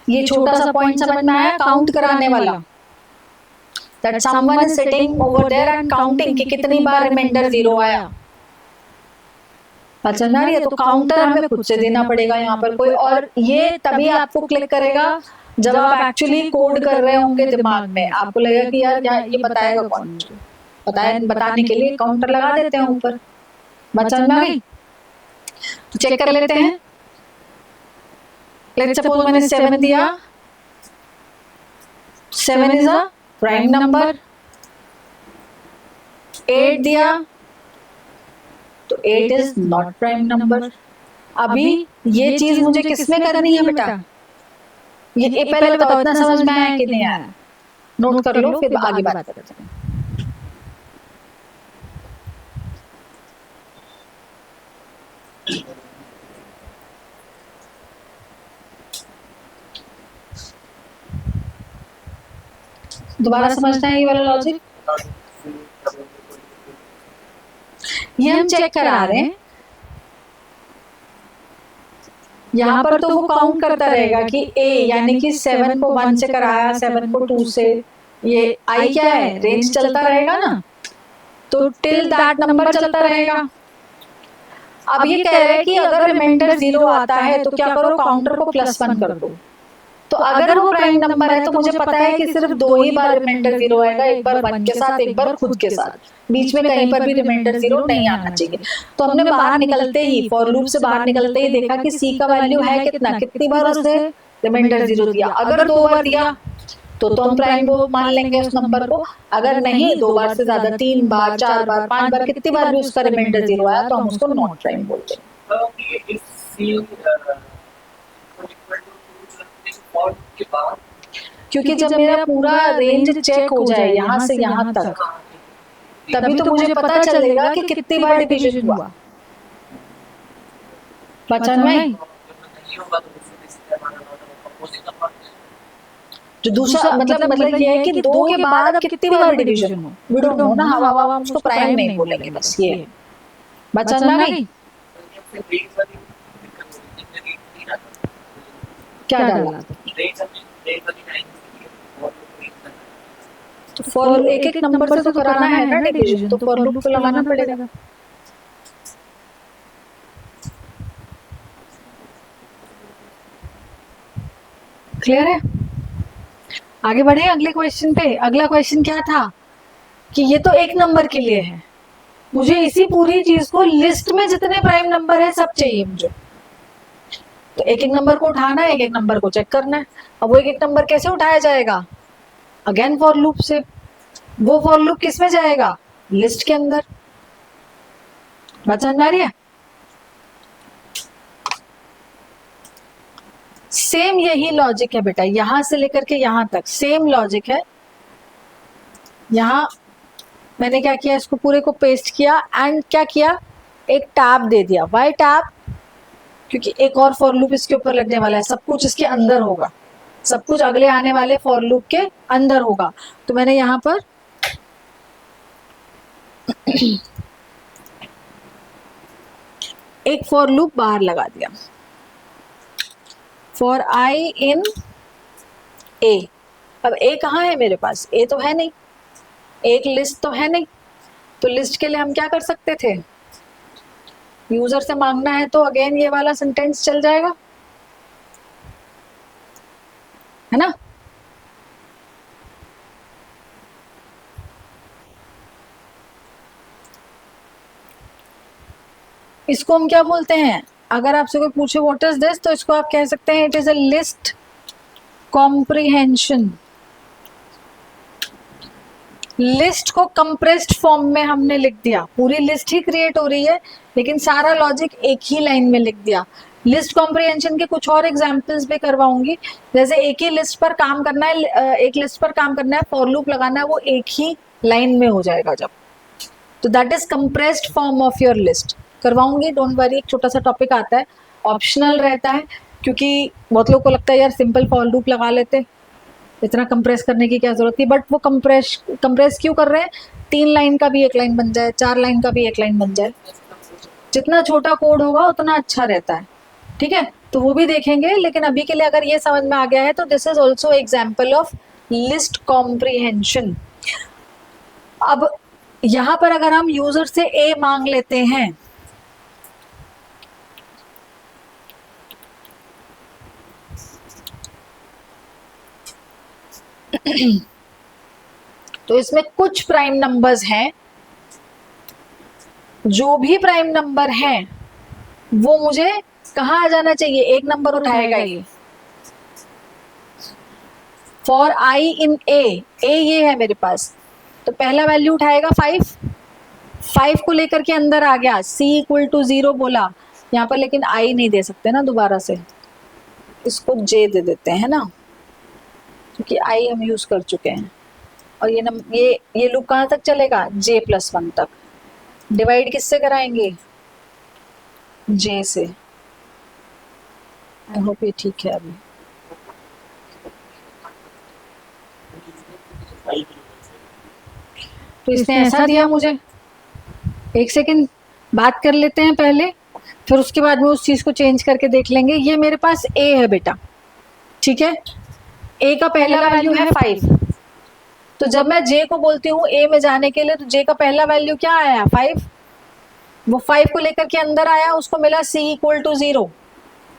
ये छोटा सा पॉइंट समझ में आया, काउंट कराने वाला, that someone is sitting over there and counting कि कितनी बार रिमाइंडर 0 आया। अच्छा ना, ये तो काउंटर हमें खुद से देना पड़ेगा यहाँ पर कोई, और ये तभी आपको क्लिक करेगा जब आप एक्चुअली कोड कर रहे होंगे दिमाग में, आपको लगेगा कि यार ये बताएगा कौन मुझे, बताने के लिए काउंटर लगा देते हैं ऊपर। बात समझ में आ गई? तो चेक कर लेते हैं। लेट्स सपोज मैंने 7 दिया, 7 इज अ प्राइम नंबर। 8 दिया तो 8 इज नॉट प्राइम नंबर। अभी ये चीज मुझे किसमें करनी है बेटा, ये पहले बताओ इतना समझ में आया कि नहीं आया, नोट कर लो फिर आगे बात करते हैं। दोबारा समझना है ये वाला लॉजिक, ये हम चेक करा रहे हैं। यहाँ पर तो वो काउंट करता रहेगा कि a यानी कि 7 को 1 से कराया, 7 को 2 से, ये i क्या है, रेंज चलता रहेगा ना, तो टिल दैट नंबर चलता रहेगा। अब ये कह रहे हैं कि अगर रिमाइंडर 0 आता है तो क्या करो, काउंटर को +1 कर दो। तो अगर वो प्राइम नंबर है तो मुझे पता है कि सिर्फ 2 ही बार रिमाइंडर 0 आएगा, एक बार 1 के साथ, एक बार खुद के साथ, बीच में कहीं पर भी रिमाइंडर 0 नहीं आना चाहिए। तो हमने बाहर निकलते ही, फॉर लूप से बाहर निकलते ही देखा कि c का वैल्यू है कितना, कितनी बार उसने रिमाइंडर 0 दिया। अगर 2 बार दिया तो हम प्राइम को मान लेंगे उस नंबर को, अगर नहीं 2 बार से ज्यादा, 3 बार, 4 बार, 5 बार, कितनी बार भी उसका रिमाइंडर 0 आया तो हम उसको नॉट प्राइम बोलते हैं। क्योंकि जब मेरा पूरा रेंज चेक हो जाए यहाँ से यहाँ तक, तभी तो मुझे पता चलेगा कि कितनी बार डिवीजन हुआ। बचन में जो दूसरा मतलब ये है कि 2 के बाद अब कितनी बार डिवीजन हो, वी डोंट नो ना, हवा हम उसको प्राइम नहीं बोलेंगे, बस ये बचन में नहीं। क्या डाला तो फॉर एक एक नंबर से तो कराना है ना डिवीजन, तो फॉर लूप को लगाना पड़ेगा। क्लियर है? आगे बढ़े अगले क्वेश्चन पे। अगला क्वेश्चन क्या था कि ये तो एक नंबर के लिए है, मुझे इसी पूरी चीज को लिस्ट में जितने प्राइम नंबर है सब चाहिए मुझे। तो एक एक नंबर को उठाना है, एक एक नंबर को चेक करना है। अब वो एक एक नंबर कैसे उठाया जाएगा, अगेन फॉर लूप से। वो फॉर लूप किस में जाएगा, लिस्ट के अंदर। बात समझ आ रही है? सेम यही लॉजिक है बेटा, यहां से लेकर के यहां तक सेम लॉजिक है। यहां मैंने क्या किया, इसको पूरे को पेस्ट किया एंड क्या किया, एक टैब दे दिया। वाई टैब, क्योंकि एक और फॉर लूप इसके ऊपर लगने वाला है, सब कुछ इसके अंदर होगा, सब कुछ अगले आने वाले फॉर लूप के अंदर होगा। तो मैंने यहां पर एक फॉर लूप बाहर लगा दिया, फॉर आई इन ए। अब ए कहाँ है मेरे पास, ए तो है नहीं, एक लिस्ट तो है नहीं। तो लिस्ट के लिए हम क्या कर सकते थे, यूजर से मांगना है तो अगेन ये वाला सेंटेंस चल जाएगा, है ना। इसको हम क्या बोलते हैं? अगर आपसे कोई पूछे व्हाट इज दिस, तो इसको आप कह सकते हैं it is a list comprehension. List को कंप्रेस्ड फॉर्म में हमने लिख दिया, पूरी लिस्ट ही क्रिएट हो रही है लेकिन सारा लॉजिक एक ही लाइन में लिख दिया। लिस्ट कॉम्प्रिहेंशन के कुछ और एग्जांपल्स भी करवाऊंगी, जैसे एक ही लिस्ट पर काम करना है, एक लिस्ट पर काम करना है, फॉर लूप लगाना है, वो एक ही लाइन में हो जाएगा जब, तो that is compressed form of your list. करवाऊंगी, डोंट वरी। एक छोटा सा टॉपिक आता है, ऑप्शनल रहता है, क्योंकि बहुत लोग को लगता है यार सिंपल फॉर लूप लगा लेते, इतना कंप्रेस करने की क्या जरूरत थी, बट वो कंप्रेस क्यों कर रहे हैं? 3 लाइन का भी एक लाइन बन जाए, 4 लाइन का भी एक लाइन बन जाए, जितना छोटा कोड होगा उतना अच्छा रहता है, ठीक है? तो वो भी देखेंगे, लेकिन अभी के लिए अगर ये समझ में आ गया है तो this is also example of list comprehension. अब यहां पर अगर हम यूजर से ए मांग लेते हैं, तो इसमें कुछ प्राइम नंबर्स हैं, जो भी प्राइम नंबर हैं वो मुझे कहाँ आ जाना चाहिए? एक नंबर उठाएगा ये। फॉर आई इन ए ये है मेरे पास, तो पहला वैल्यू उठाएगा 5 को लेकर के अंदर आ गया, c इक्वल टू 0 बोला यहाँ पर, लेकिन आई नहीं दे सकते ना दोबारा से, इसको j दे देते हैं ना, क्योंकि आई हम यूज कर चुके हैं। और ये लूप कहाँ तक चलेगा? j+1 तक। डिवाइड किससे कराएंगे? j से। आई होप ये ठीक है अभी। तो इसने ऐसा दिया मुझे, एक सेकंड बात कर लेते हैं पहले, फिर उसके बाद में उस चीज को चेंज करके देख लेंगे। ये मेरे पास a है बेटा, ठीक है? a का पहला वैल्यू है 5, तो जब मैं j को बोलती हूँ a में जाने के लिए, तो j का पहला वैल्यू क्या आया? 5। वो 5 को लेकर के अंदर आया, उसको मिला c इक्वल टू 0,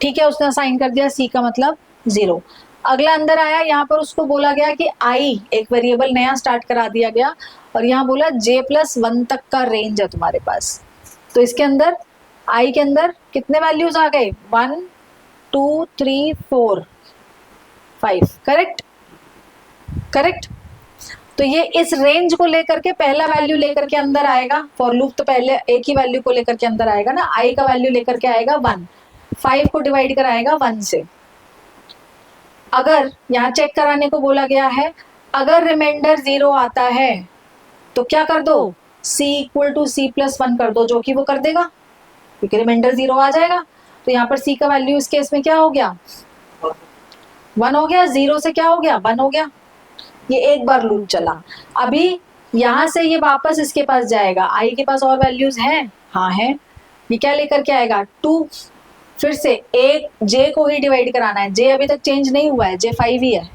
ठीक है? उसने असाइन कर दिया c का मतलब 0। अगला अंदर आया, यहाँ पर उसको बोला गया कि i, एक वेरिएबल नया स्टार्ट करा दिया गया, और यहाँ बोला j+1 तक का रेंज है तुम्हारे पास। तो इसके अंदर i के अंदर कितने वैल्यूज आ गए? 1 2 3 4 5, करेक्ट? करेक्ट। तो ये इस रेंज को लेकर के पहला वैल्यू लेकर के अंदर आएगा। फॉर लूप तो पहले एक ही वैल्यू को लेकर के अंदर आएगा ना, i का वैल्यू लेकर के आएगा 1, 5 को डिवाइड कराएगा 1 से। अगर यहाँ चेक कराने को बोला गया है, अगर रिमाइंडर 0 आता है तो क्या कर दो? c इक्वल टू c+1 कर दो, जो कि वो कर देगा क्योंकि रिमाइंडर 0 आ जाएगा। तो यहाँ पर c का वैल्यू इस केस में क्या हो गया? 1 हो गया। 0 से क्या हो गया? 1 हो गया। ये एक बार लूप चला। अभी यहाँ से ये वापस इसके पास जाएगा, i के पास और वैल्यूज हैं? हाँ है। ये क्या लेकर के आएगा? 2। फिर से एक j को ही डिवाइड कराना है, j अभी तक चेंज नहीं हुआ है, j 5 ही है।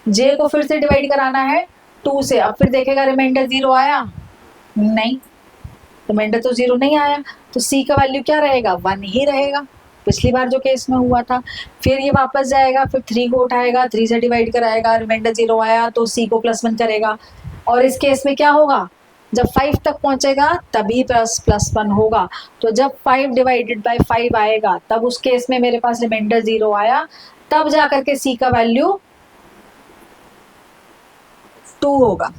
j को फिर से डिवाइड कराना है 2 से। अब फिर देखेगा रिमाइंडर 0 आया? नहीं, रिमाइंडर तो 0 नहीं आया, तो c का वैल्यू क्या रहेगा? 1 ही रहेगा, पिछली बार जो केस में हुआ था। फिर ये वापस जाएगा, फिर 3 को उठाएगा, 3 से डिवाइड कराएगा, रिमाइंडर 0 आया तो c को +1 करेगा। और इस केस में क्या होगा? जब 5 तक पहुंचेगा तभी +1 होगा। तो जब 5 डिवाइडेड बाय 5 आएगा, तब उस केस में मेरे पास रिमाइंडर 0 आया, तब जाकर के c का वैल्यू 2 होगा।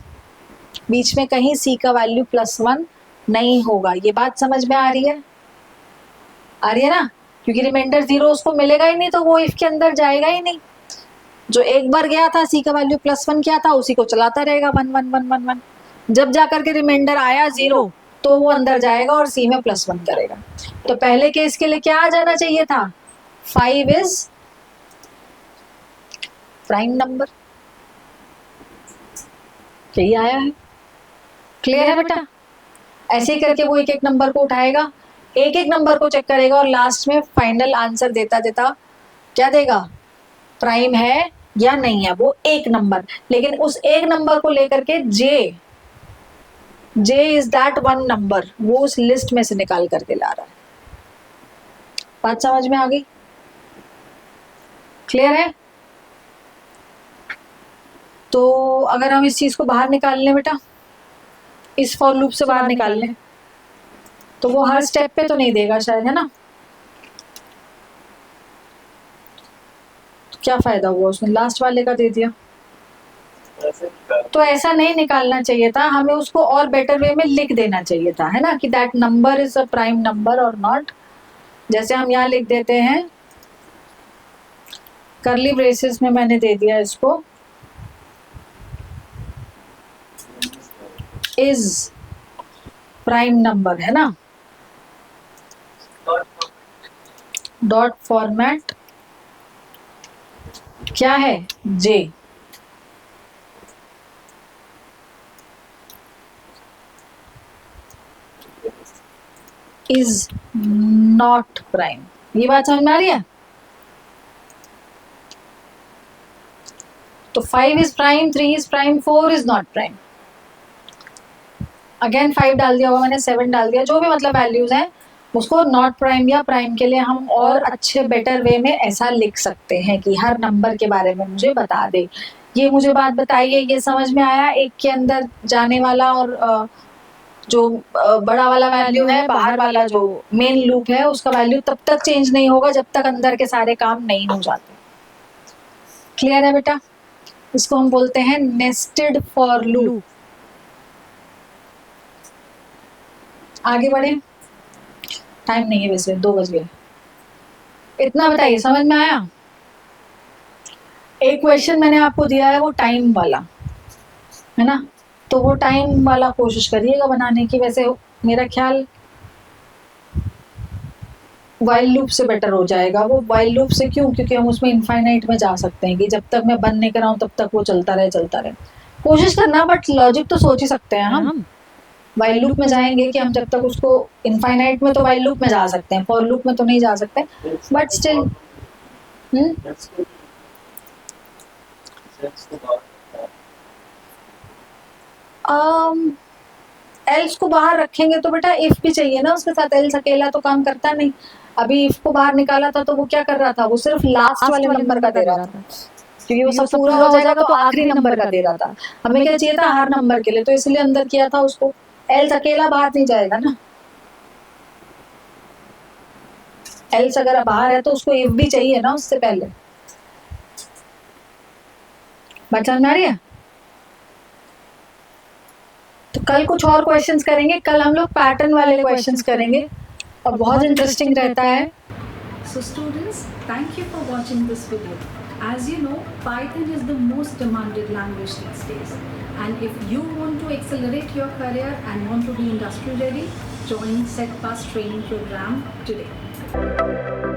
बीच में कहीं c का वैल्यू +1 नहीं होगा। ये बात समझ में आ रही है? आ रही है ना? क्योंकि रिमाइंडर 0 उसको मिलेगा ही नहीं, तो वो इफ के अंदर जाएगा ही नहीं। जो एक बार गया था, c का वैल्यू +1 क्या था, उसी को चलाता रहेगा 1 1 1 1 1। जब जाकर के रिमाइंडर आया 0, तो वो अंदर जाएगा और c में +1 करेगा। तो पहले केस के लिए क्या आ जाना चाहिए था? 5 इज प्राइम नंबर। यही आया है। क्लियर है बेटा? ऐसे ही करके वो एक एक नंबर को उठाएगा, एक एक नंबर को चेक करेगा, और लास्ट में फाइनल आंसर देता देता क्या देगा? प्राइम है या नहीं है, वो एक नंबर। लेकिन उस एक नंबर को लेकर के j is that one number, वो उस लिस्ट में से निकाल करके ला रहा है। बात समझ में आ गई? क्लियर है? तो अगर हम इस चीज को बाहर निकाल लें बेटा, इस फॉर लूप से बाहर निकाल लें, तो वो हर स्टेप पे तो नहीं देगा शायद, है ना? तो क्या फायदा हुआ, उसने लास्ट वाले का दे दिया। तो ऐसा नहीं निकालना चाहिए था, हमें उसको और बेटर वे में लिख देना चाहिए था, है ना, कि that number is a prime number और नॉट। जैसे हम यहाँ लिख देते हैं, करली ब्रेसेस में मैंने दे दिया इसको, इज प्राइम नंबर, है ना, डॉट फॉर्मेट क्या है, जे। Is not prime. ये बात समझ में आ रही है? तो 5 is prime, 3 is prime, 4 is not prime. Again 5 डाल दिया होगा मैंने, 7 डाल दिया, जो भी मतलब वैल्यूज हैं उसको नॉट प्राइम या प्राइम के लिए हम और अच्छे बेटर वे में ऐसा लिख सकते हैं कि हर नंबर के बारे में मुझे बता दे। ये मुझे बात बताइए, ये समझ में आया? एक के अंदर जाने वाला और जो बड़ा वाला वैल्यू है, बाहर वाला जो मेन लूप है, उसका वैल्यू तब तक चेंज नहीं होगा जब तक अंदर के सारे काम नहीं हो जाते। क्लियर है बेटा? इसको हम बोलते हैं नेस्टेड फॉर लूप। आगे बढ़े, टाइम नहीं है वैसे, 2 बज गए। इतना बताइए, समझ में आया? एक क्वेश्चन मैंने आपको दिया है वो टाइम वाला, है ना, तो वो टाइम वाला कोशिश करिएगा बनाने की। वैसे मेरा ख्याल वाइल लूप से बेटर हो जाएगा वो। वाइल लूप से क्यों? क्योंकि हम उसमें इनफाइनाइट में जा सकते हैं कि जब तक मैं बंद नहीं कराऊं तब तक वो चलता रहे चलता रहे। कोशिश करना, बट लॉजिक तो सोच ही सकते हैं हम। वाइल लूप में जाएंगे कि हम जब तक उसको इनफाइनाइट में तो वाइल लूप में जा सकते हैं, फॉर लूप में तो नहीं जा सकते, बट स्टिल एल्स को बाहर रखेंगे तो बेटा इफ भी चाहिए ना उसके साथ। एल्स अकेला तो काम करता नहीं। अभी इफ को बाहर निकाला था तो वो क्या कर रहा था, वो सिर्फ लास्ट वाले नंबर का दे रहा था, क्योंकि वो सब पूरा हो जाएगा तो आखिरी नंबर का दे रहा था। हमें क्या चाहिए था, हर नंबर के लिए, तो इसलिए अंदर किया था उसको। एल्स अकेला बाहर नहीं जाएगा ना। एल्स अगर बाहर है तो उसको इफ भी चाहिए ना उससे पहले। बात समझ में आ रही है? तो कल कुछ और क्वेश्चंस करेंगे, कल हम लोग पैटर्न वाले क्वेश्चंस करेंगे और बहुत इंटरेस्टिंग रहता है। So students, thank you for watching this video. As you know, Python is the most demanded language these days. And if you want to accelerate your career and want to be industry ready, join SetPass training program today.